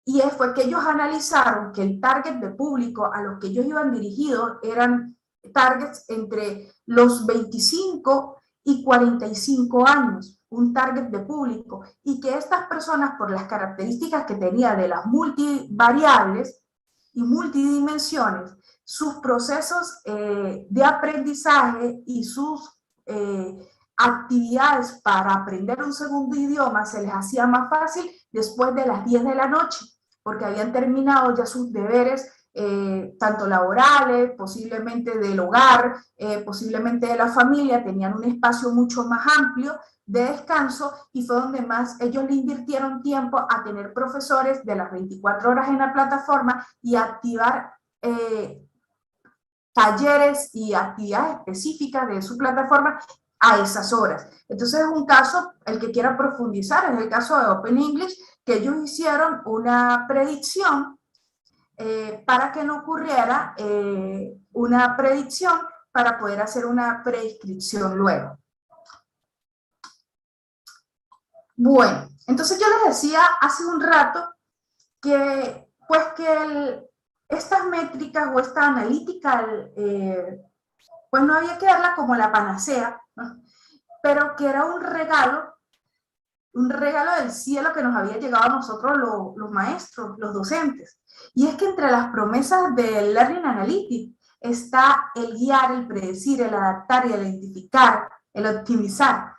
y fue que ellos analizaron que el target de público a los que ellos iban dirigidos eran targets entre los 25 y 45 años, un target de público, y que estas personas, por las características que tenía de las multivariables y multidimensiones, sus procesos de aprendizaje y sus actividades para aprender un segundo idioma se les hacía más fácil después de las 10 de la noche, porque habían terminado ya sus deberes, tanto laborales, posiblemente del hogar, posiblemente de la familia, tenían un espacio mucho más amplio de descanso, y fue donde más ellos le invirtieron tiempo a tener profesores de las 24 horas en la plataforma y activar talleres y actividades específicas de su plataforma a esas horas. Entonces es un caso, el que quiera profundizar, es el caso de Open English, que ellos hicieron una predicción para que no ocurriera una predicción para poder hacer una prescripción luego. Bueno, entonces yo les decía hace un rato que, pues estas métricas o esta analítica, pues no había que darla como la panacea, ¿no? Pero que era un regalo del cielo que nos había llegado a nosotros los maestros, los docentes. Y es que entre las promesas del Learning Analytics está el guiar, el predecir, el adaptar y el identificar, el optimizar.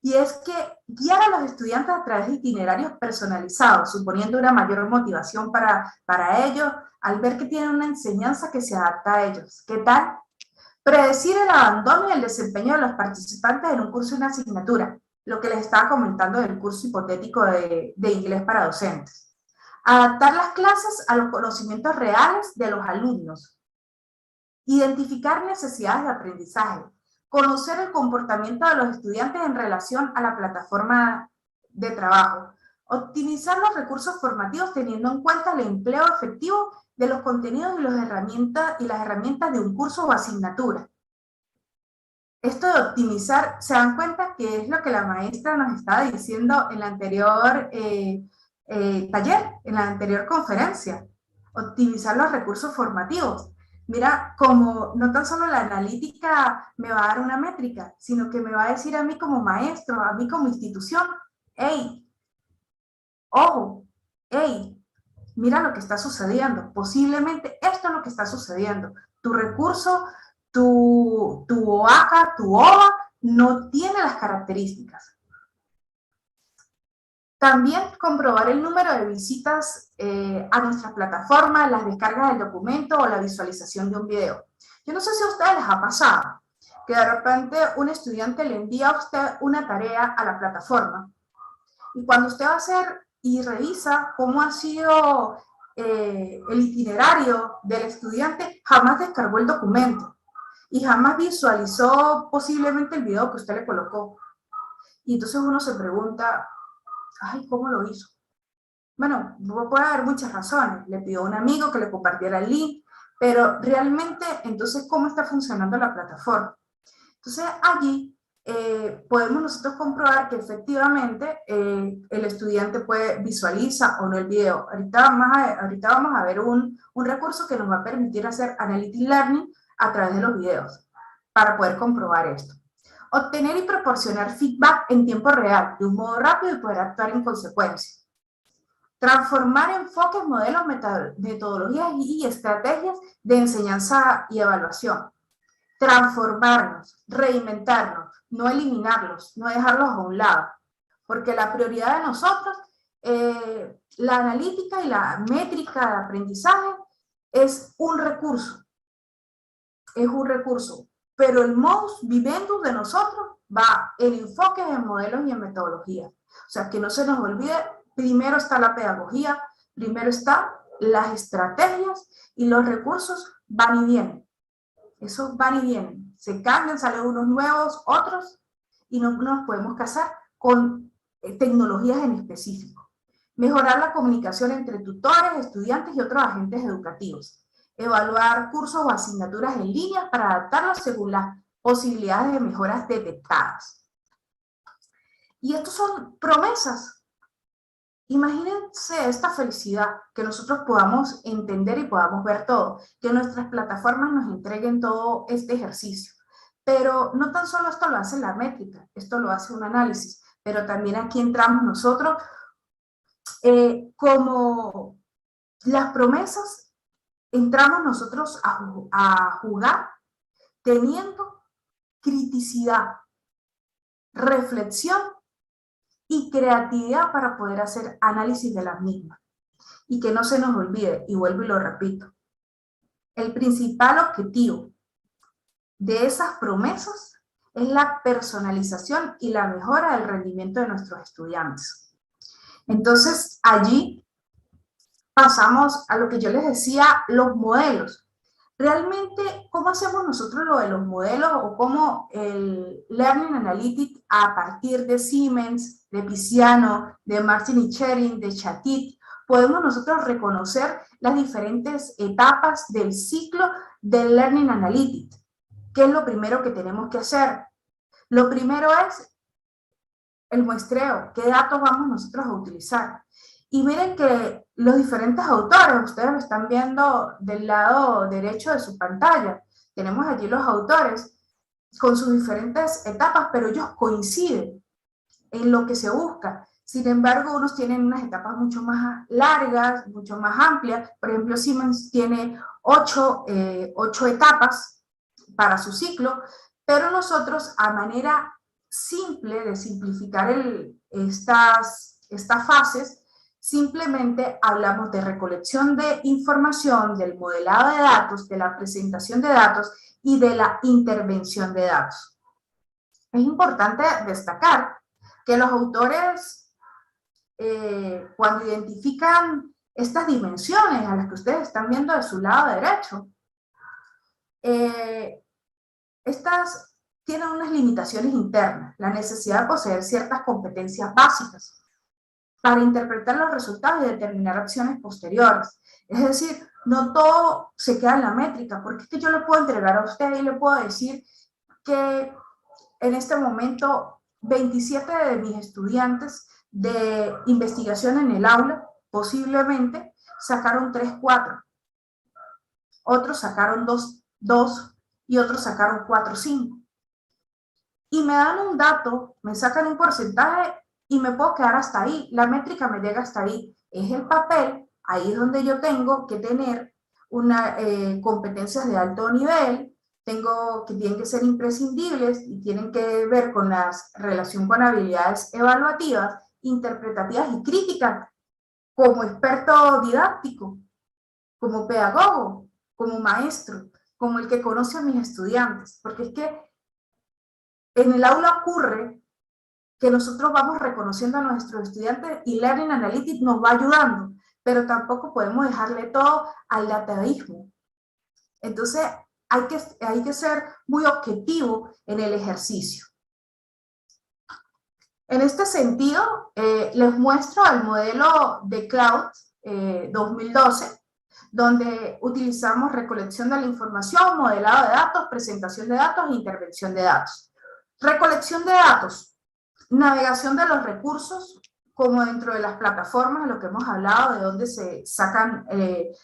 Y es que guiar a los estudiantes a través de itinerarios personalizados, suponiendo una mayor motivación para ellos, al ver que tienen una enseñanza que se adapta a ellos. ¿Qué tal? Predecir el abandono y el desempeño de los participantes en un curso y una asignatura, lo que les estaba comentando del curso hipotético de inglés para docentes. Adaptar las clases a los conocimientos reales de los alumnos. Identificar necesidades de aprendizaje. Conocer el comportamiento de los estudiantes en relación a la plataforma de trabajo. Optimizar los recursos formativos teniendo en cuenta el empleo efectivo de los contenidos y las herramientas de un curso o asignatura. Esto de optimizar, ¿se dan cuenta que es lo que la maestra nos estaba diciendo en el anterior taller, en la anterior conferencia? Optimizar los recursos formativos. Mira, como no tan solo la analítica me va a dar una métrica, sino que me va a decir a mí como maestro, a mí como institución, hey, ojo, hey, mira lo que está sucediendo, posiblemente esto es lo que está sucediendo. Tu recurso, tu OACA, tu OVA, no tiene las características. También comprobar el número de visitas a nuestra plataforma, las descargas del documento o la visualización de un video. Yo no sé si a ustedes les ha pasado que de repente un estudiante le envía a usted una tarea a la plataforma y cuando usted va a hacer y revisa cómo ha sido el itinerario del estudiante, jamás descargó el documento y jamás visualizó posiblemente el video que usted le colocó. Y entonces uno se pregunta, ay, ¿cómo lo hizo? Bueno, puede haber muchas razones. Le pido a un amigo que le compartiera el link, pero realmente, entonces, ¿cómo está funcionando la plataforma? Entonces, allí podemos nosotros comprobar que efectivamente el estudiante visualiza o no el video. Ahorita vamos a ver un recurso que nos va a permitir hacer Analytic Learning a través de los videos para poder comprobar esto. Obtener y proporcionar feedback en tiempo real, de un modo rápido y poder actuar en consecuencia. Transformar enfoques, modelos, metodologías y estrategias de enseñanza y evaluación. Transformarnos, reinventarnos, no eliminarlos, no dejarlos a un lado. Porque la prioridad de nosotros, la analítica y la métrica de aprendizaje es un recurso. Es un recurso. Pero el modus vivendi de nosotros va en enfoques, en modelos y en metodologías. O sea, que no se nos olvide, primero está la pedagogía, primero están las estrategias y los recursos van y vienen. Esos van y vienen. Se cambian, salen unos nuevos, otros, y no nos podemos casar con tecnologías en específico. Mejorar la comunicación entre tutores, estudiantes y otros agentes educativos. Evaluar cursos o asignaturas en línea para adaptarlos según las posibilidades de mejoras detectadas. Y estos son promesas. Imagínense esta felicidad, que nosotros podamos entender y podamos ver todo, que nuestras plataformas nos entreguen todo este ejercicio. Pero no tan solo esto lo hace la métrica, esto lo hace un análisis, pero también aquí entramos nosotros como las promesas, entramos nosotros a jugar teniendo criticidad, reflexión y creatividad para poder hacer análisis de las mismas. Y que no se nos olvide, y vuelvo y lo repito, el principal objetivo de esas promesas es la personalización y la mejora del rendimiento de nuestros estudiantes. Entonces, allí pasamos a lo que yo les decía, los modelos. Realmente, ¿cómo hacemos nosotros lo de los modelos o cómo el Learning Analytics a partir de Siemens, de Pisiano, de Martin y Chering, de Chatit, podemos nosotros reconocer las diferentes etapas del ciclo del Learning Analytics? ¿Qué es lo primero que tenemos que hacer? Lo primero es el muestreo, qué datos vamos nosotros a utilizar. Y miren que los diferentes autores, ustedes lo están viendo del lado derecho de su pantalla, tenemos allí los autores con sus diferentes etapas, pero ellos coinciden en lo que se busca. Sin embargo, unos tienen unas etapas mucho más largas, mucho más amplias. Por ejemplo, Siemens tiene 8 etapas para su ciclo, pero nosotros a manera simple de simplificar estas fases, simplemente hablamos de recolección de información, del modelado de datos, de la presentación de datos y de la intervención de datos. Es importante destacar que los autores, cuando identifican estas dimensiones a las que ustedes están viendo de su lado derecho, estas tienen unas limitaciones internas, la necesidad de poseer ciertas competencias básicas para interpretar los resultados y determinar acciones posteriores. Es decir, no todo se queda en la métrica, porque es que yo le puedo entregar a usted y le puedo decir que en este momento 27 de mis estudiantes de investigación en el aula posiblemente sacaron 3, 4. Otros sacaron 2 y otros sacaron 4, 5. Y me dan un dato, me sacan un porcentaje y me puedo quedar hasta ahí. La métrica me llega hasta ahí. Es el papel, ahí es donde yo tengo que tener competencias de alto nivel, que tienen que ser imprescindibles y tienen que ver con la relación con habilidades evaluativas, interpretativas y críticas, como experto didáctico, como pedagogo, como maestro, como el que conoce a mis estudiantes, porque es que en el aula ocurre que nosotros vamos reconociendo a nuestros estudiantes y Learning Analytics nos va ayudando, pero tampoco podemos dejarle todo al dataísmo. Entonces, hay que ser muy objetivo en el ejercicio. En este sentido, les muestro el modelo de Cloud 2012, donde utilizamos recolección de la información, modelado de datos, presentación de datos e intervención de datos. Recolección de datos, navegación de los recursos, como dentro de las plataformas, lo que hemos hablado, de dónde se sacan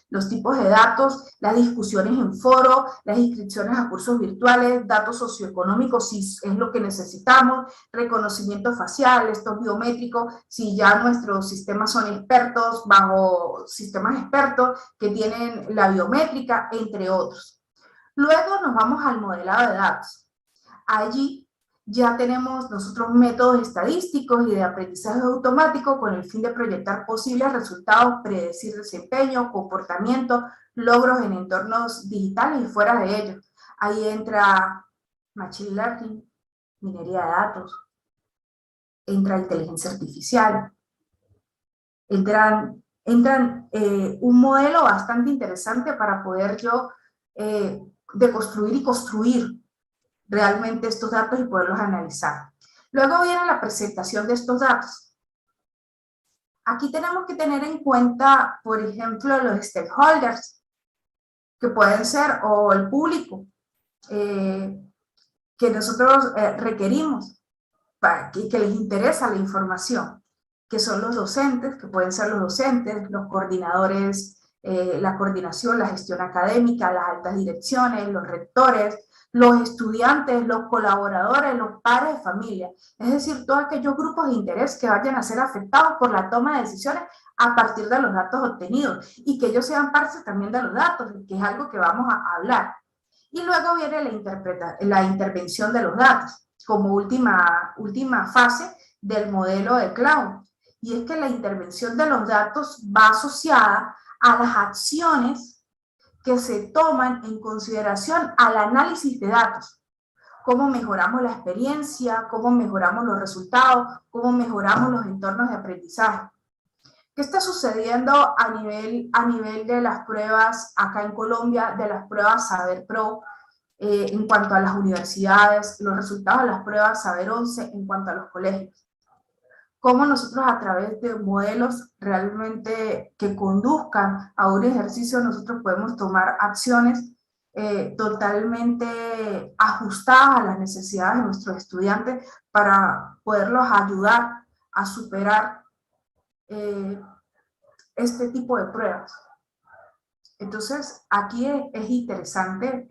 los tipos de datos, las discusiones en foro, las inscripciones a cursos virtuales, datos socioeconómicos, si es lo que necesitamos, reconocimiento facial, estos biométricos, si ya nuestros sistemas son expertos, bajo sistemas expertos que tienen la biométrica, entre otros. Luego nos vamos al modelado de datos. Allí ya tenemos nosotros métodos estadísticos y de aprendizaje automático con el fin de proyectar posibles resultados, predecir desempeño, comportamiento, logros en entornos digitales y fuera de ellos. Ahí entra Machine Learning, minería de datos, entra inteligencia artificial, entran un modelo bastante interesante para poder yo deconstruir y construir realmente estos datos y poderlos analizar. Luego viene la presentación de estos datos. Aquí tenemos que tener en cuenta, por ejemplo, los stakeholders, que pueden ser, o el público, que nosotros requerimos, para que les interesa la información, que son los docentes, que pueden ser los docentes, los coordinadores, la coordinación, la gestión académica, las altas direcciones, los rectores, los estudiantes, los colaboradores, los padres de familia, es decir, todos aquellos grupos de interés que vayan a ser afectados por la toma de decisiones a partir de los datos obtenidos y que ellos sean parte también de los datos, que es algo que vamos a hablar. Y luego viene la intervención de los datos como última fase del modelo de Cloud. Y es que la intervención de los datos va asociada a las acciones que se toman en consideración al análisis de datos. Cómo mejoramos la experiencia, cómo mejoramos los resultados, cómo mejoramos los entornos de aprendizaje. ¿Qué está sucediendo a nivel de las pruebas acá en Colombia, de las pruebas Saber Pro, en cuanto a las universidades, los resultados de las pruebas Saber 11 en cuanto a los colegios? Cómo nosotros a través de modelos realmente que conduzcan a un ejercicio, nosotros podemos tomar acciones totalmente ajustadas a las necesidades de nuestros estudiantes para poderlos ayudar a superar este tipo de pruebas. Entonces, aquí es interesante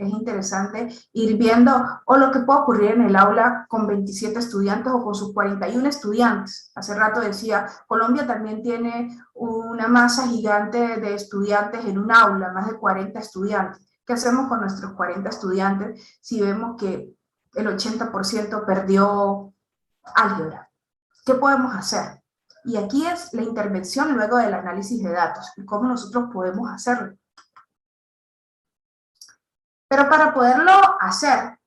ir viendo o lo que puede ocurrir en el aula con 27 estudiantes o con sus 41 estudiantes. Hace rato decía, Colombia también tiene una masa gigante de estudiantes en un aula, más de 40 estudiantes. ¿Qué hacemos con nuestros 40 estudiantes si vemos que el 80% perdió álgebra? ¿Qué podemos hacer? Y aquí es la intervención luego del análisis de datos y cómo nosotros podemos hacerlo. Pero para poderlo hacer,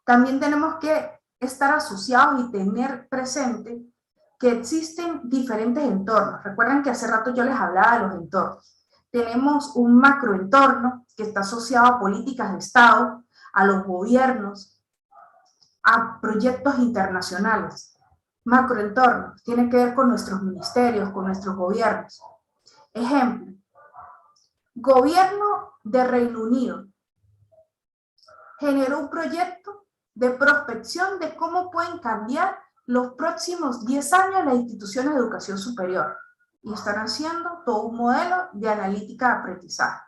también tenemos que estar asociados y tener presente que existen diferentes entornos. Recuerden que hace rato yo les hablaba de los entornos. Tenemos un macroentorno que está asociado a políticas de Estado, a los gobiernos, a proyectos internacionales. Macroentorno tiene que ver con nuestros ministerios, con nuestros gobiernos. Ejemplo, gobierno de Reino Unido generó un proyecto de prospección de cómo pueden cambiar los próximos 10 años las instituciones de educación superior. Y están haciendo todo un modelo de analítica de aprendizaje.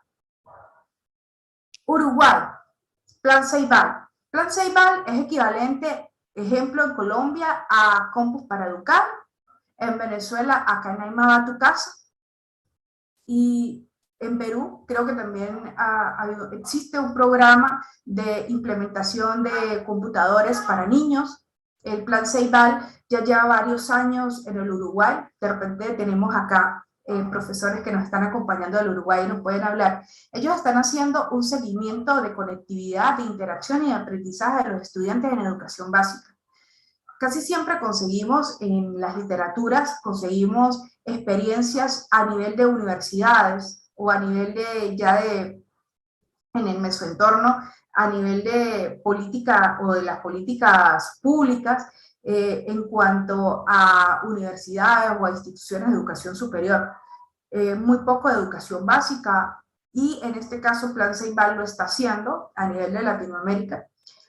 Uruguay, Plan Ceibal. Plan Ceibal es equivalente, ejemplo, en Colombia a Campus para Educar, en Venezuela a Canaima va a tu casa, y en Perú creo que también existe un programa de implementación de computadores para niños. El Plan Ceibal ya lleva varios años en el Uruguay. De repente tenemos acá profesores que nos están acompañando del Uruguay y nos pueden hablar. Ellos están haciendo un seguimiento de conectividad, de interacción y de aprendizaje de los estudiantes en educación básica. Casi siempre conseguimos en las literaturas, conseguimos experiencias a nivel de universidades o a nivel en el mesoentorno, a nivel de política o de las políticas públicas, en cuanto a universidades o a instituciones de educación superior. Muy poco de educación básica, y en este caso Plan Ceibal lo está haciendo a nivel de Latinoamérica.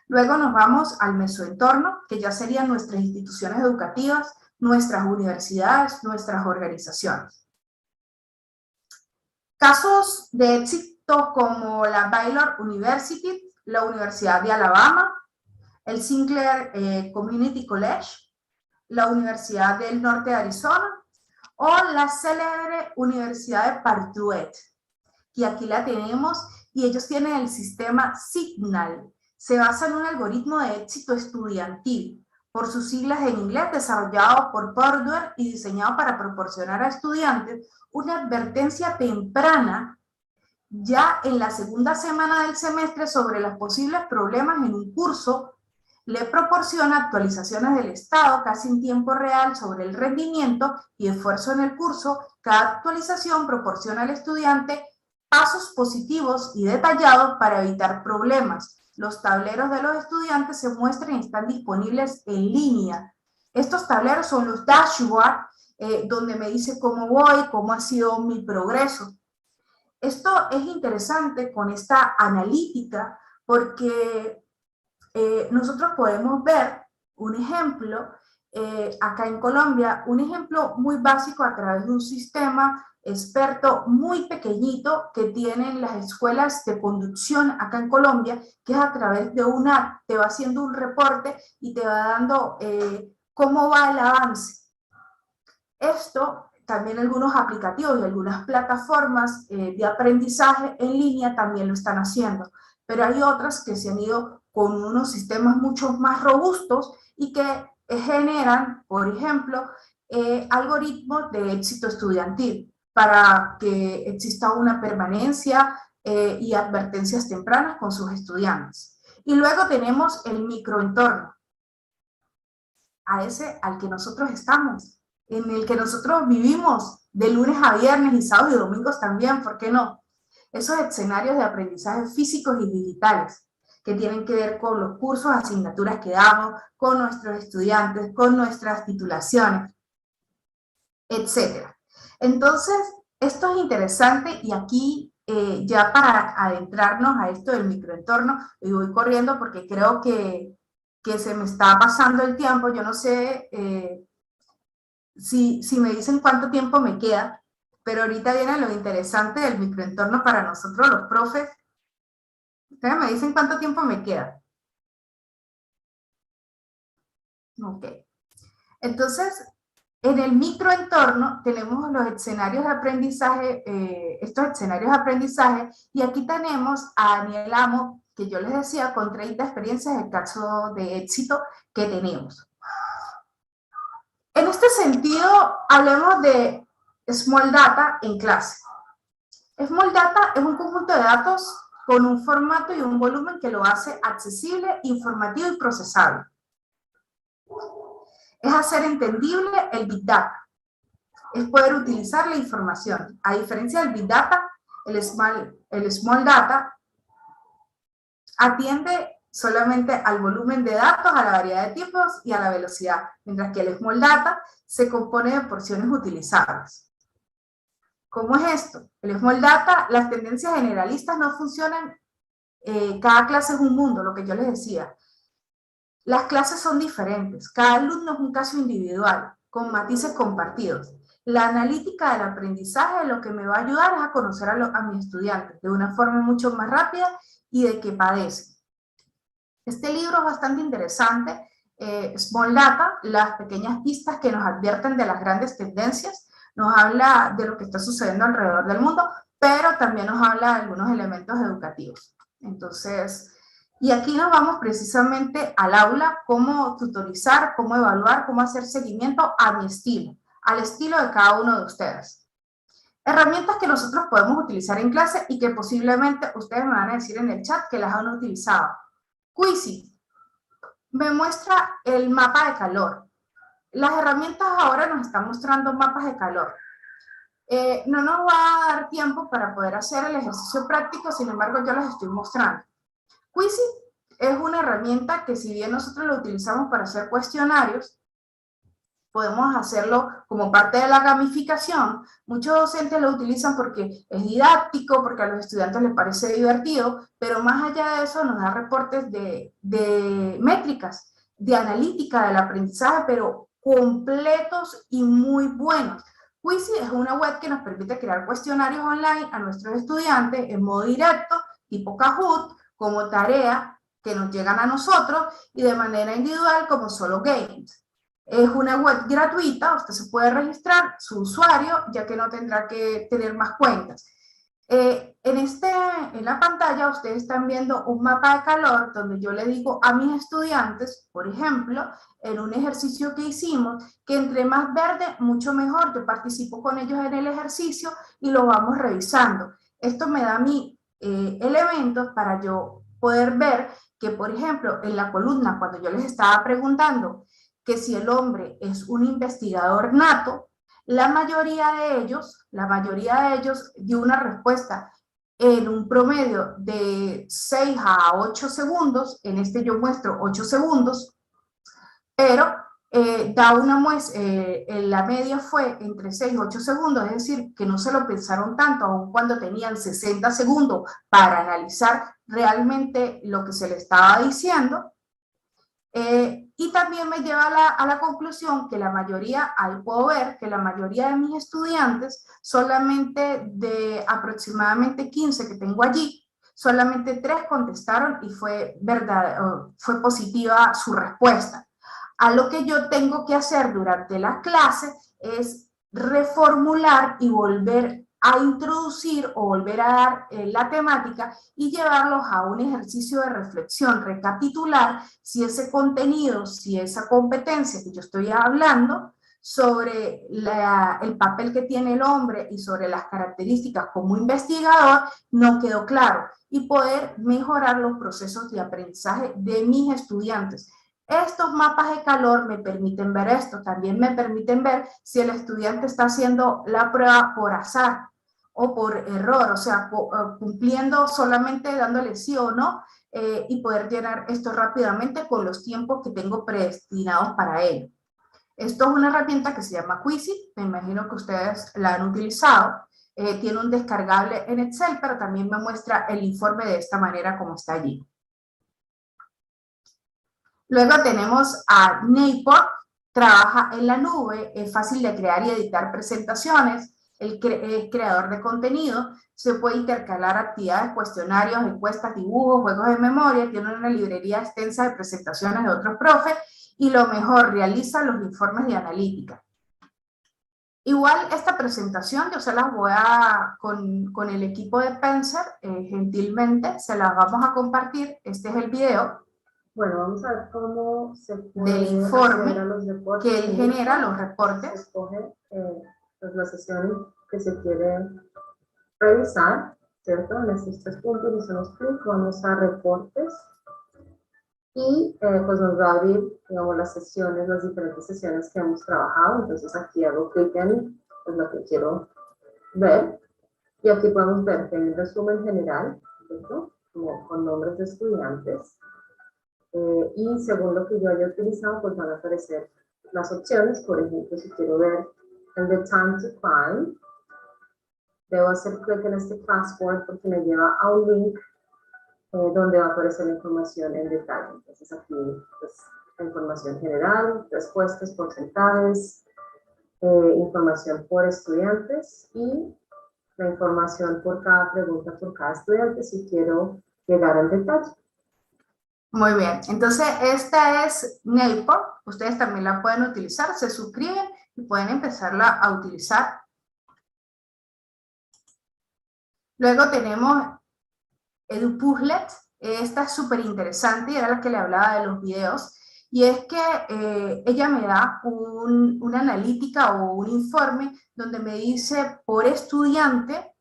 Luego nos vamos al mesoentorno, que ya serían nuestras instituciones educativas, nuestras universidades, nuestras organizaciones. Casos de éxito como la Baylor University, la Universidad de Alabama, el Sinclair Community College, la Universidad del Norte de Arizona o la célebre Universidad de Purdue, que aquí la tenemos, y ellos tienen el sistema Signal. Se basa en un algoritmo de éxito estudiantil, por sus siglas en inglés, desarrollado por Purdue y diseñado para proporcionar a estudiantes una advertencia temprana ya en la segunda semana del semestre sobre los posibles problemas en un curso. Le proporciona actualizaciones del estado casi en tiempo real sobre el rendimiento y esfuerzo en el curso. Cada actualización proporciona al estudiante pasos positivos y detallados para evitar problemas. Los tableros de los estudiantes se muestran y están disponibles en línea. Estos tableros son los dashboards, donde me dice cómo voy, cómo ha sido mi progreso. Esto es interesante con esta analítica porque nosotros podemos ver un ejemplo acá en Colombia, un ejemplo muy básico a través de un sistema experto muy pequeñito que tienen las escuelas de conducción acá en Colombia, que es a través de una app, te va haciendo un reporte y te va dando cómo va el avance. Esto, también algunos aplicativos y algunas plataformas de aprendizaje en línea también lo están haciendo, pero hay otras que se han ido con unos sistemas mucho más robustos y que generan, por ejemplo, algoritmos de éxito estudiantil para que exista una permanencia y advertencias tempranas con sus estudiantes. Y luego tenemos el microentorno, a ese al que nosotros estamos, en el que nosotros vivimos de lunes a viernes y sábados y domingos también, ¿por qué no? Esos escenarios de aprendizaje físicos y digitales que tienen que ver con los cursos, asignaturas que damos, con nuestros estudiantes, con nuestras titulaciones, etc. Entonces, esto es interesante y aquí ya para adentrarnos a esto del microentorno, y voy corriendo porque creo que se me está pasando el tiempo, yo no sé si me dicen cuánto tiempo me queda, pero ahorita viene lo interesante del microentorno para nosotros los profes. Ustedes me dicen cuánto tiempo me queda. Ok. Entonces, en el microentorno tenemos los escenarios de aprendizaje, estos escenarios de aprendizaje, y aquí tenemos a Daniel Amo, que yo les decía, con 30 experiencias de caso de éxito que tenemos. En este sentido, hablemos de Small Data en clase. Small Data es un conjunto de datos con un formato y un volumen que lo hace accesible, informativo y procesable. Es hacer entendible el Big Data. Es poder utilizar la información. A diferencia del Big Data, el Small Data atiende solamente al volumen de datos, a la variedad de tipos y a la velocidad, mientras que el Small Data se compone de porciones utilizables. ¿Cómo es esto? El Small Data, las tendencias generalistas no funcionan, cada clase es un mundo, lo que yo les decía. Las clases son diferentes, cada alumno es un caso individual, con matices compartidos. La analítica del aprendizaje lo que me va a ayudar es a conocer a mis estudiantes de una forma mucho más rápida y de qué padecen. Este libro es bastante interesante, Small Data, las pequeñas pistas que nos advierten de las grandes tendencias, nos habla de lo que está sucediendo alrededor del mundo, pero también nos habla de algunos elementos educativos. Entonces, y aquí nos vamos precisamente al aula, cómo tutorizar, cómo evaluar, cómo hacer seguimiento a mi estilo, al estilo de cada uno de ustedes. Herramientas que nosotros podemos utilizar en clase y que posiblemente ustedes me van a decir en el chat que las han utilizado. Quizy me muestra el mapa de calor. Las herramientas ahora nos están mostrando mapas de calor. No nos va a dar tiempo para poder hacer el ejercicio práctico, sin embargo yo les estoy mostrando. Quizy Es una herramienta que si bien nosotros lo utilizamos para hacer cuestionarios, podemos hacerlo como parte de la gamificación. Muchos docentes lo utilizan porque es didáctico, porque a los estudiantes les parece divertido, pero más allá de eso nos da reportes de métricas, de analítica del aprendizaje, pero completos y muy buenos. Quizy es una web que nos permite crear cuestionarios online a nuestros estudiantes en modo directo, tipo Kahoot, como tarea que nos llegan a nosotros, y de manera individual como solo games. Es una web gratuita, usted se puede registrar su usuario, ya que no tendrá que tener más cuentas. En la pantalla ustedes están viendo un mapa de calor donde yo le digo a mis estudiantes, por ejemplo, en un ejercicio que hicimos, que entre más verde, mucho mejor. Yo participo con ellos en el ejercicio y lo vamos revisando. Esto me da a mí elementos para yo poder ver que, por ejemplo, en la columna, cuando yo les estaba preguntando que si el hombre es un investigador nato, la mayoría de ellos dio una respuesta en un promedio de 6 a 8 segundos, en este yo muestro 8 segundos, pero da una muestra, la media fue entre 6 y 8 segundos, es decir, que no se lo pensaron tanto, aun cuando tenían 60 segundos para analizar realmente lo que se le estaba diciendo. Y también me lleva a la conclusión que la mayoría, ahí puedo ver que la mayoría de mis estudiantes, solamente de aproximadamente 15 que tengo allí, solamente 3 contestaron y fue positiva su respuesta. A lo que yo tengo que hacer durante la clase es reformular y volver a introducir o volver a dar la temática y llevarlos a un ejercicio de reflexión, recapitular si ese contenido, si esa competencia que yo estoy hablando sobre el papel que tiene el hombre y sobre las características como investigador no quedó claro, y poder mejorar los procesos de aprendizaje de mis estudiantes. Estos mapas de calor me permiten ver esto, también me permiten ver si el estudiante está haciendo la prueba por azar o por error, o sea, cumpliendo solamente dándole sí o no, y poder llenar esto rápidamente con los tiempos que tengo predestinados para ello. Esto es una herramienta que se llama Quizy, me imagino que ustedes la han utilizado, tiene un descargable en Excel, pero también me muestra el informe de esta manera como está allí. Luego tenemos a Naper, trabaja en la nube, es fácil de crear y editar presentaciones, el creador de contenido, se puede intercalar actividades, cuestionarios, encuestas, dibujos, juegos de memoria, tiene una librería extensa de presentaciones de otros profes y lo mejor, realiza los informes de analítica. Igual esta presentación yo se las voy a, con el equipo de Penser, gentilmente se las vamos a compartir, este es el video. Bueno, vamos a ver cómo se puede del informe a los reportes. que él genera, los reportes. Se escoge pues, la sesión que se quiere revisar, ¿cierto? En estos 3 puntos hacemos clic, vamos a reportes y pues nos va a abrir, digamos, las sesiones, las diferentes sesiones que hemos trabajado. Entonces aquí hago clic en pues, lo que quiero ver y aquí podemos ver que hay un resumen general, ¿cierto? Como con nombres de estudiantes. Y según lo que yo haya utilizado, pues van a aparecer las opciones. Por ejemplo, si quiero ver el de Time to Climb, debo hacer clic en este passport porque me lleva a un link donde va a aparecer la información en detalle. Entonces aquí, pues, la información general, respuestas, porcentajes, información por estudiantes y la información por cada pregunta, por cada estudiante, si quiero llegar al detalle. Muy bien, entonces esta es Naper, ustedes también la pueden utilizar, se suscriben y pueden empezarla a utilizar. Luego tenemos EduPuzzlet, esta es súper interesante y era la que le hablaba de los videos, y es que ella me da una analítica o un informe donde me dice por estudiante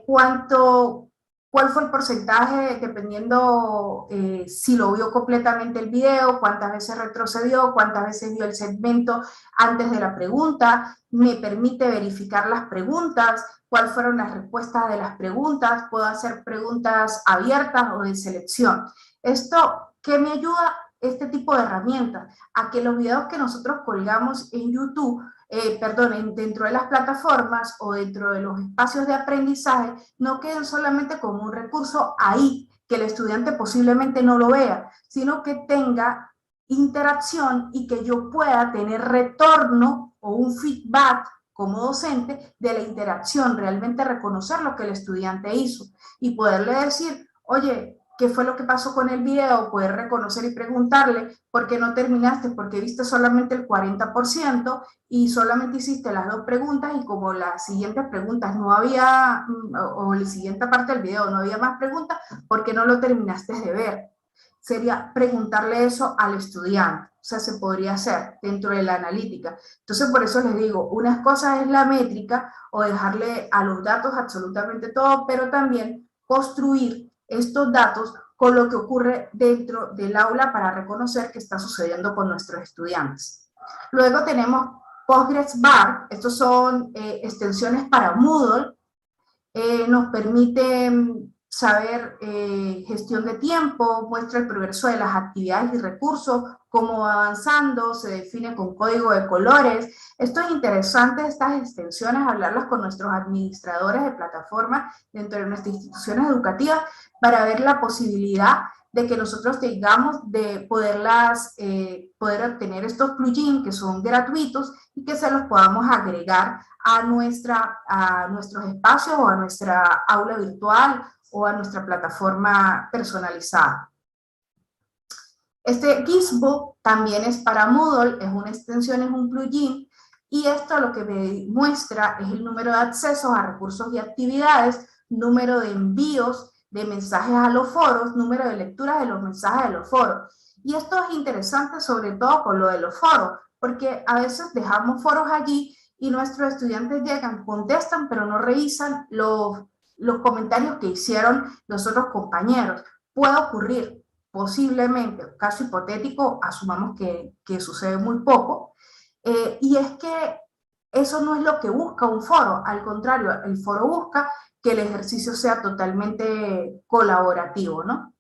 cuál fue el porcentaje, dependiendo si lo vio completamente el video, cuántas veces retrocedió, cuántas veces vio el segmento antes de la pregunta, me permite verificar las preguntas, cuáles fueron las respuestas de las preguntas, puedo hacer preguntas abiertas o de selección. Esto, ¿qué me ayuda este tipo de herramientas? A que los videos que nosotros colgamos en YouTube, dentro de las plataformas o dentro de los espacios de aprendizaje, no queden solamente como un recurso ahí, que el estudiante posiblemente no lo vea, sino que tenga interacción y que yo pueda tener retorno o un feedback como docente de la interacción, realmente reconocer lo que el estudiante hizo y poderle decir, oye, ¿qué fue lo que pasó con el video? Poder reconocer y preguntarle, ¿por qué no terminaste? Porque viste solamente el 40% y solamente hiciste las 2 preguntas y como las siguientes preguntas no había, o la siguiente parte del video no había más preguntas, ¿por qué no lo terminaste de ver? Sería preguntarle eso al estudiante. O sea, se podría hacer dentro de la analítica. Entonces, por eso les digo, unas cosas es la métrica o dejarle a los datos absolutamente todo, pero también construir estos datos con lo que ocurre dentro del aula para reconocer qué está sucediendo con nuestros estudiantes. Luego tenemos PostgreSC, estos son extensiones para Moodle, nos permite saber gestión de tiempo, muestra el progreso de las actividades y recursos, cómo va avanzando, se define con código de colores. Esto es interesante, estas extensiones, hablarlas con nuestros administradores de plataformas dentro de nuestras instituciones educativas para ver la posibilidad de que nosotros tengamos de poder obtener estos plugins que son gratuitos y que se los podamos agregar a nuestros espacios o a nuestra aula virtual o a nuestra plataforma personalizada. Este Gizmo también es para Moodle, es una extensión, es un plugin, y esto lo que me muestra es el número de accesos a recursos y actividades, número de envíos de mensajes a los foros, número de lecturas de los mensajes de los foros. Y esto es interesante sobre todo con lo de los foros, porque a veces dejamos foros allí y nuestros estudiantes llegan, contestan, pero no revisan los comentarios que hicieron los otros compañeros. Puede ocurrir, posiblemente, caso hipotético, asumamos que sucede muy poco, y es que eso no es lo que busca un foro, al contrario, el foro busca que el ejercicio sea totalmente colaborativo, ¿no?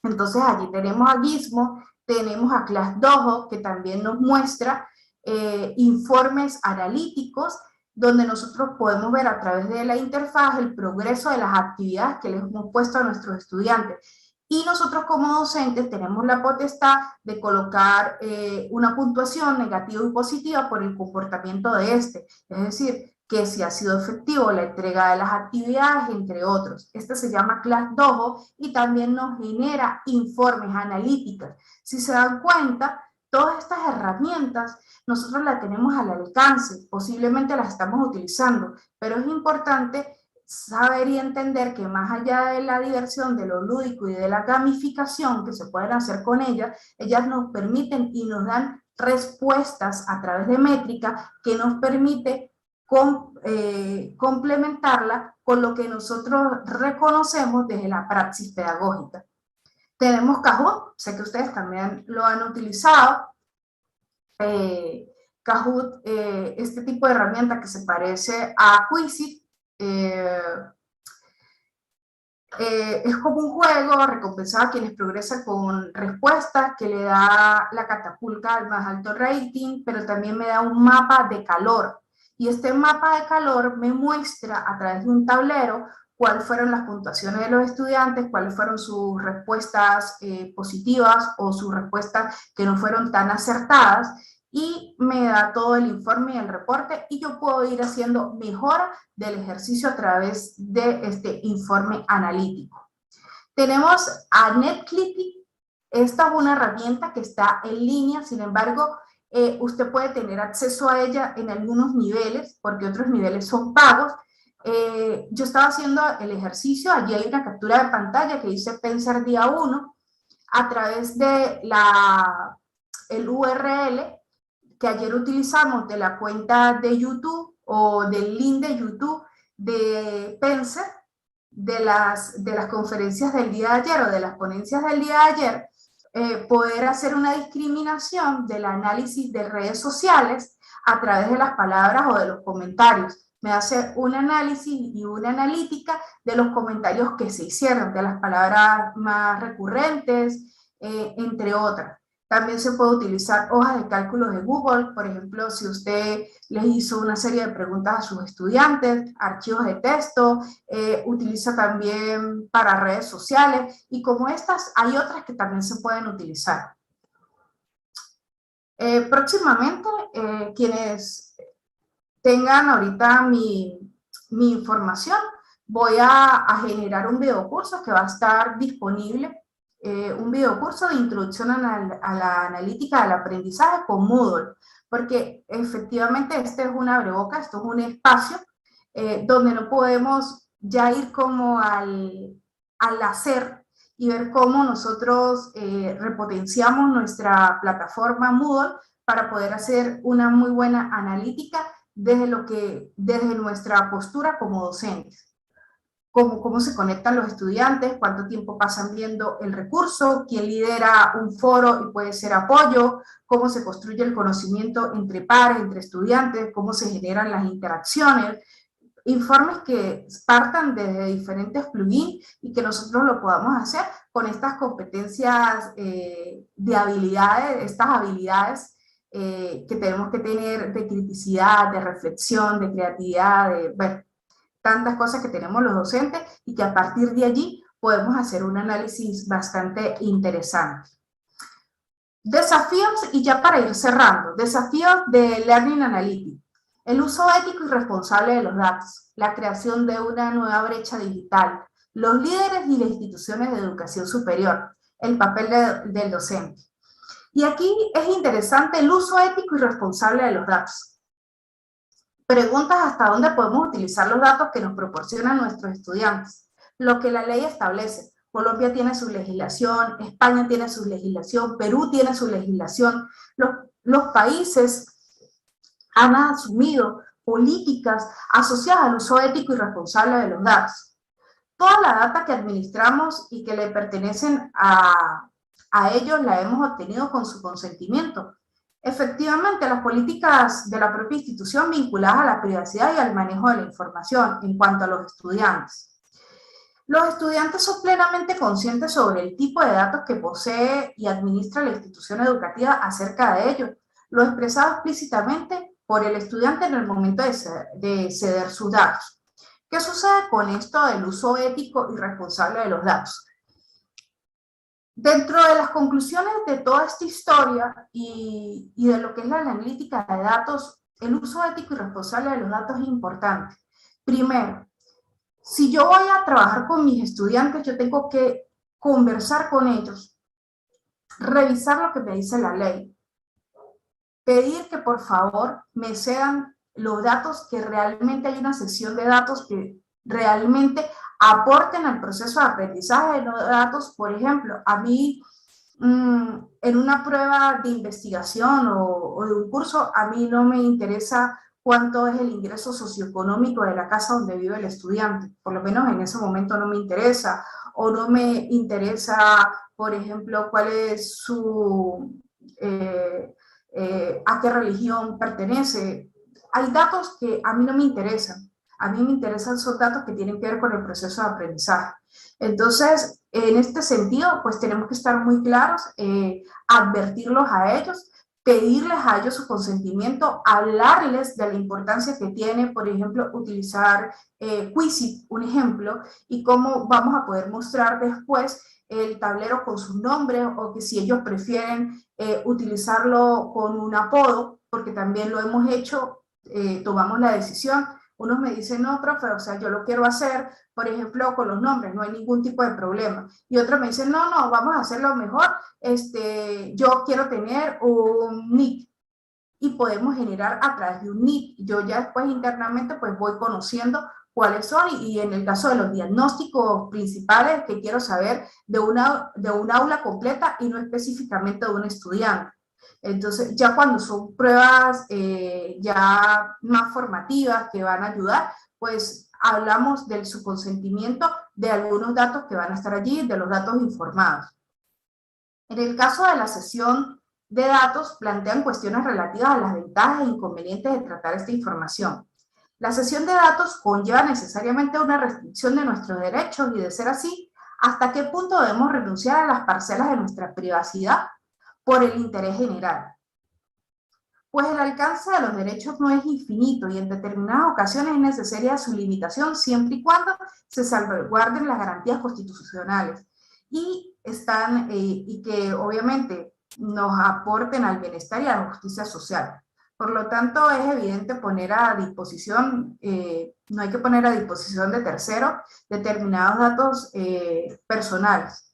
Entonces allí tenemos a Gizmo, tenemos a ClassDojo, que también nos muestra informes analíticos, donde nosotros podemos ver a través de la interfaz el progreso de las actividades que les hemos puesto a nuestros estudiantes. Y nosotros como docentes tenemos la potestad de colocar una puntuación negativa y positiva por el comportamiento de este. Es decir, que si ha sido efectivo la entrega de las actividades, entre otros. Este se llama ClassDojo y también nos genera informes analíticos. Si se dan cuenta, todas estas herramientas nosotros las tenemos al alcance, posiblemente las estamos utilizando, pero es importante saber y entender que más allá de la diversión, de lo lúdico y de la gamificación que se pueden hacer con ellas nos permiten y nos dan respuestas a través de métrica que nos permite complementarla con lo que nosotros reconocemos desde la praxis pedagógica. Tenemos Kahoot, sé que ustedes también lo han utilizado. Kahoot, este tipo de herramienta que se parece a Quizlet, es como un juego recompensado a quienes progresan con respuestas, que le da la catapulta al más alto rating, pero también me da un mapa de calor. Y este mapa de calor me muestra a través de un tablero cuáles fueron las puntuaciones de los estudiantes, cuáles fueron sus respuestas positivas o sus respuestas que no fueron tan acertadas, y me da todo el informe y el reporte, y yo puedo ir haciendo mejora del ejercicio a través de este informe analítico. Tenemos a NetClippy. Esta es una herramienta que está en línea, sin embargo, usted puede tener acceso a ella en algunos niveles, porque otros niveles son pagos. Yo estaba haciendo el ejercicio, allí hay una captura de pantalla que dice Pensar día 1, a través de el URL que ayer utilizamos de la cuenta de YouTube o del link de YouTube de Penser, de las conferencias del día de ayer o de las ponencias del día de ayer, poder hacer una discriminación del análisis de redes sociales a través de las palabras o de los comentarios. Me hace un análisis y una analítica de los comentarios que se hicieron, de las palabras más recurrentes, entre otras. También se puede utilizar hojas de cálculo de Google, por ejemplo, si usted les hizo una serie de preguntas a sus estudiantes, archivos de texto, utiliza también para redes sociales, y como estas, hay otras que también se pueden utilizar. Próximamente, quienes tengan ahorita mi información, voy a generar un videocurso que va a estar disponible, un videocurso de introducción a la analítica del aprendizaje con Moodle, porque efectivamente este es un abreboca, esto es un espacio donde no podemos ya ir como al hacer y ver cómo nosotros repotenciamos nuestra plataforma Moodle para poder hacer una muy buena analítica desde nuestra postura como docentes. Cómo se conectan los estudiantes, cuánto tiempo pasan viendo el recurso, quién lidera un foro y puede ser apoyo, cómo se construye el conocimiento entre pares, entre estudiantes, cómo se generan las interacciones, informes que partan desde diferentes plugins y que nosotros lo podamos hacer con estas competencias de habilidades, estas habilidades que tenemos que tener de criticidad, de reflexión, de creatividad, de bueno, tantas cosas que tenemos los docentes y que a partir de allí podemos hacer un análisis bastante interesante. Desafíos, y ya para ir cerrando, desafíos de Learning Analytics. El uso ético y responsable de los datos, la creación de una nueva brecha digital, los líderes y las instituciones de educación superior, el papel del docente. Y aquí es interesante el uso ético y responsable de los datos. Preguntas hasta dónde podemos utilizar los datos que nos proporcionan nuestros estudiantes, lo que la ley establece. Colombia tiene su legislación, España tiene su legislación, Perú tiene su legislación. Los países han asumido políticas asociadas al uso ético y responsable de los datos. Toda la data que administramos y que le pertenecen a ellos la hemos obtenido con su consentimiento. Efectivamente, las políticas de la propia institución vinculadas a la privacidad y al manejo de la información en cuanto a los estudiantes. Los estudiantes son plenamente conscientes sobre el tipo de datos que posee y administra la institución educativa acerca de ellos, lo expresado explícitamente por el estudiante en el momento de ceder sus datos. ¿Qué sucede con esto del uso ético y responsable de los datos? Dentro de las conclusiones de toda esta historia y de lo que es la analítica de datos, el uso ético y responsable de los datos es importante. Primero, si yo voy a trabajar con mis estudiantes, yo tengo que conversar con ellos, revisar lo que me dice la ley, pedir que por favor me cedan los datos, que realmente hay una sección de datos que realmente aporten al proceso de aprendizaje de los datos. Por ejemplo, a mí en una prueba de investigación o de un curso, a mí no me interesa cuánto es el ingreso socioeconómico de la casa donde vive el estudiante, por lo menos en ese momento no me interesa, o no me interesa, por ejemplo, cuál es su, a qué religión pertenece. Hay datos que a mí no me interesan. A mí me interesan son datos que tienen que ver con el proceso de aprendizaje. Entonces, en este sentido, pues tenemos que estar muy claros, advertirlos a ellos, pedirles a ellos su consentimiento, hablarles de la importancia que tiene, por ejemplo, utilizar Quizlet, un ejemplo, y cómo vamos a poder mostrar después el tablero con sus nombres, o que si ellos prefieren utilizarlo con un apodo, porque también lo hemos hecho, tomamos la decisión. Unos me dicen, no, profe, o sea, yo lo quiero hacer, por ejemplo, con los nombres, no hay ningún tipo de problema. Y otros me dicen, no, vamos a hacerlo mejor, yo quiero tener un nick. Y podemos generar a través de un nick. Yo ya después internamente pues voy conociendo cuáles son, y en el caso de los diagnósticos principales que quiero saber de un aula completa y no específicamente de un estudiante. Entonces, ya cuando son pruebas ya más formativas que van a ayudar, pues hablamos del su consentimiento de algunos datos que van a estar allí, de los datos informados. En el caso de la sesión de datos, plantean cuestiones relativas a las ventajas e inconvenientes de tratar esta información. La cesión de datos conlleva necesariamente una restricción de nuestros derechos y, de ser así, ¿hasta qué punto debemos renunciar a las parcelas de nuestra privacidad por el interés general? Pues el alcance de los derechos no es infinito y en determinadas ocasiones es necesaria su limitación siempre y cuando se salvaguarden las garantías constitucionales y que obviamente nos aporten al bienestar y a la justicia social. Por lo tanto, es evidente poner a disposición, no hay que poner a disposición de terceros determinados datos personales,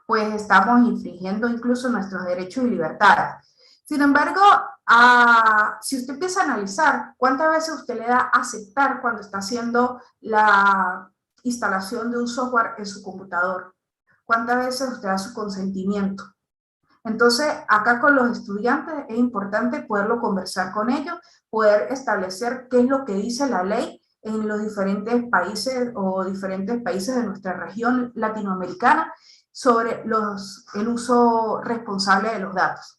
pues estamos infringiendo incluso nuestros derechos y libertades. Sin embargo, si usted empieza a analizar cuántas veces usted le da a aceptar cuando está haciendo la instalación de un software en su computador, cuántas veces usted da su consentimiento. Entonces, acá con los estudiantes es importante poderlo conversar con ellos, poder establecer qué es lo que dice la ley en los diferentes países o diferentes países de nuestra región latinoamericana sobre el uso responsable de los datos.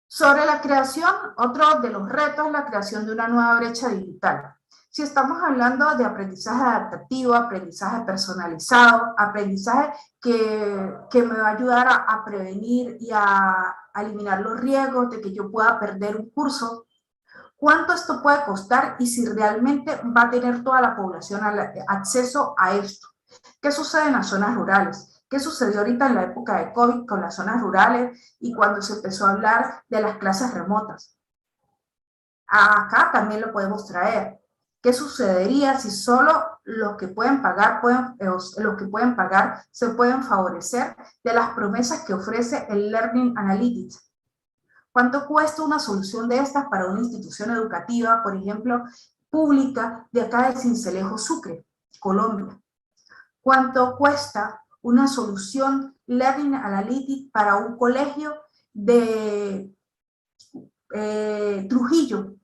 Sobre la creación, otro de los retos es la creación de una nueva brecha digital. Si estamos hablando de aprendizaje adaptativo, aprendizaje personalizado, aprendizaje que me va a ayudar a prevenir y a eliminar los riesgos de que yo pueda perder un curso, ¿cuánto esto puede costar y si realmente va a tener toda la población acceso a esto? ¿Qué sucede en las zonas rurales? ¿Qué sucedió ahorita en la época de COVID con las zonas rurales y cuando se empezó a hablar de las clases remotas? Acá también lo podemos traer. ¿Qué sucedería si solo los que pueden pagar, se pueden favorecer de las promesas que ofrece el Learning Analytics? ¿Cuánto cuesta una solución de estas para una institución educativa, por ejemplo, pública, de acá de Sincelejo, Sucre, Colombia? ¿Cuánto cuesta una solución Learning Analytics para un colegio de Trujillo,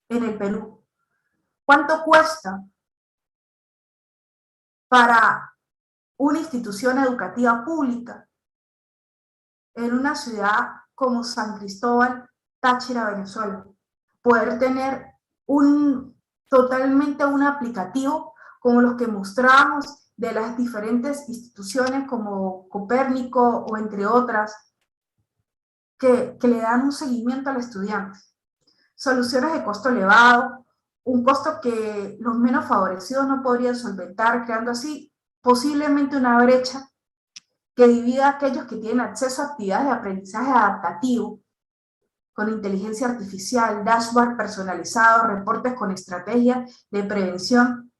en el Perú? ¿Cuánto cuesta para una institución educativa pública en una ciudad como San Cristóbal, Táchira, Venezuela, poder tener totalmente un aplicativo como los que mostrábamos de las diferentes instituciones como Copérnico o entre otras, que le dan un seguimiento al estudiante? Soluciones de costo elevado, un costo que los menos favorecidos no podrían solventar, creando así posiblemente una brecha que divida a aquellos que tienen acceso a actividades de aprendizaje adaptativo, con inteligencia artificial, dashboard personalizados, reportes con estrategias de prevención,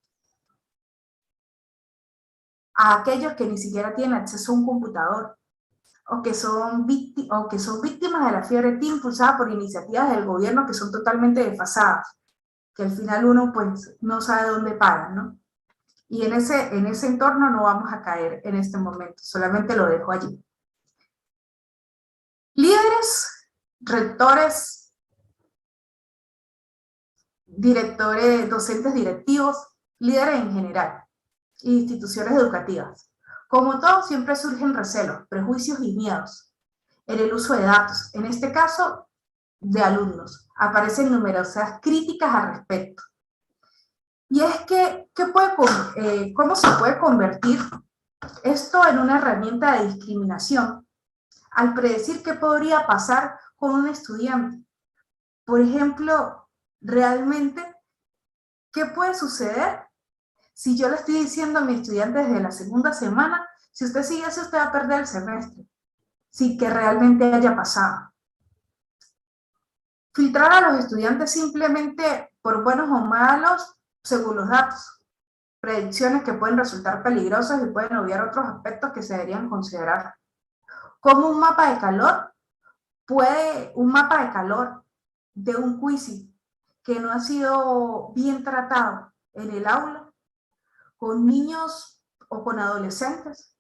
a aquellos que ni siquiera tienen acceso a un computador, o que son víctimas de la fiebre TIC impulsada por iniciativas del gobierno que son totalmente desfasadas, que al final uno pues no sabe dónde paran, ¿no? Y en ese entorno no vamos a caer en este momento, solamente lo dejo allí. Líderes, rectores, directores, docentes directivos, líderes en general, instituciones educativas. Como todo, siempre surgen recelos, prejuicios y miedos en el uso de datos, en este caso de alumnos. Aparecen numerosas críticas al respecto. Y es que, ¿cómo se puede convertir esto en una herramienta de discriminación al predecir qué podría pasar con un estudiante? Por ejemplo, realmente, ¿qué puede suceder si yo le estoy diciendo a mi estudiante desde la segunda semana, si usted sigue así, usted va a perder el semestre, sin que realmente haya pasado? Filtrar a los estudiantes simplemente por buenos o malos, según los datos. Predicciones que pueden resultar peligrosas y pueden obviar otros aspectos que se deberían considerar. Como un mapa de calor de un quiz que no ha sido bien tratado en el aula, con niños o con adolescentes,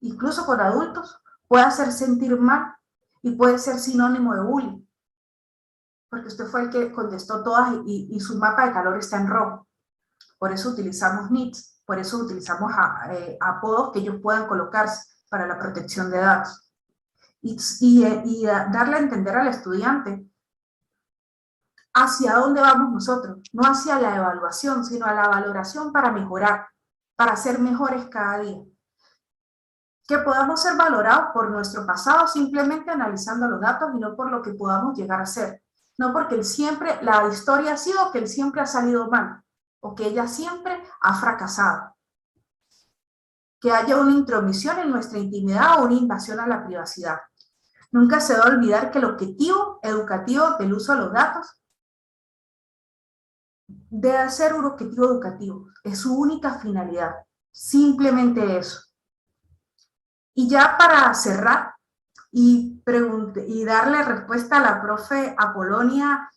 incluso con adultos, puede hacer sentir mal y puede ser sinónimo de bullying, porque usted fue el que contestó todas y su mapa de calor está en rojo. Por eso utilizamos NITs, por eso utilizamos apodos que ellos puedan colocarse para la protección de datos. Y darle a entender al estudiante hacia dónde vamos nosotros, no hacia la evaluación, sino a la valoración para mejorar, para ser mejores cada día. Que podamos ser valorados por nuestro pasado simplemente analizando los datos y no por lo que podamos llegar a ser. No porque la historia ha sido que él siempre ha salido mal o que ella siempre ha fracasado. Que haya una intromisión en nuestra intimidad o una invasión a la privacidad. Nunca se debe olvidar que el objetivo educativo del uso de los datos debe ser un objetivo educativo. Es su única finalidad. Simplemente eso. Y ya para cerrar y darle respuesta a la profe Apolonia,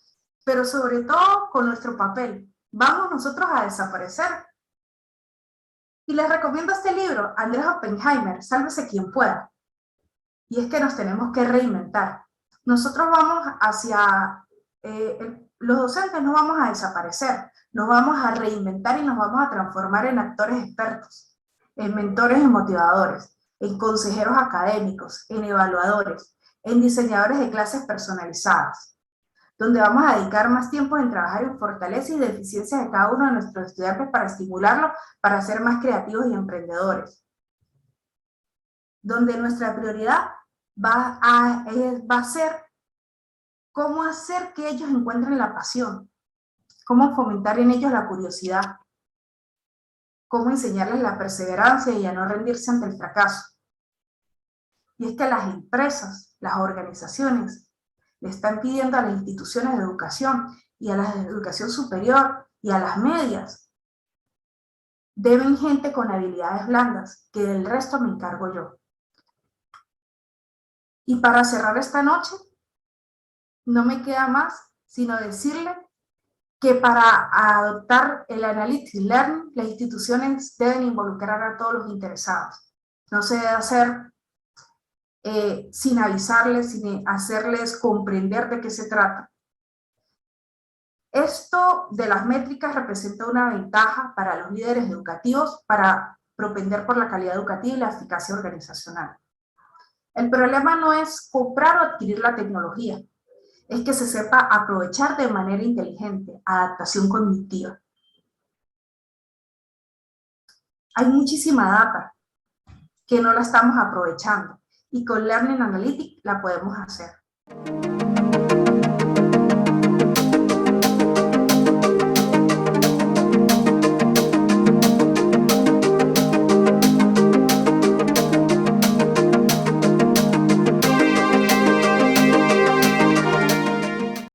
pero sobre todo con nuestro papel. ¿Vamos nosotros a desaparecer? Y les recomiendo este libro, Andrés Oppenheimer, Sálvese quien pueda. Y es que nos tenemos que reinventar. Nosotros vamos los docentes no vamos a desaparecer, nos vamos a reinventar y nos vamos a transformar en actores expertos, en mentores y motivadores, en consejeros académicos, en evaluadores, en diseñadores de clases personalizadas, donde vamos a dedicar más tiempo en trabajar en fortalezas y deficiencias de cada uno de nuestros estudiantes para estimularlos, para ser más creativos y emprendedores. Donde nuestra prioridad va a ser cómo hacer que ellos encuentren la pasión, cómo fomentar en ellos la curiosidad, cómo enseñarles la perseverancia y a no rendirse ante el fracaso. Y es que las empresas, las organizaciones, le están pidiendo a las instituciones de educación y a la educación superior y a las medias, deben gente con habilidades blandas, que del resto me encargo yo. Y para cerrar esta noche, no me queda más sino decirle que para adoptar el Analytics Learning, las instituciones deben involucrar a todos los interesados. No se debe hacer sin avisarles, sin hacerles comprender de qué se trata. Esto de las métricas representa una ventaja para los líderes educativos para propender por la calidad educativa y la eficacia organizacional. El problema no es comprar o adquirir la tecnología, es que se sepa aprovechar de manera inteligente, adaptación cognitiva. Hay muchísima data que no la estamos aprovechando y con Learning Analytics la podemos hacer.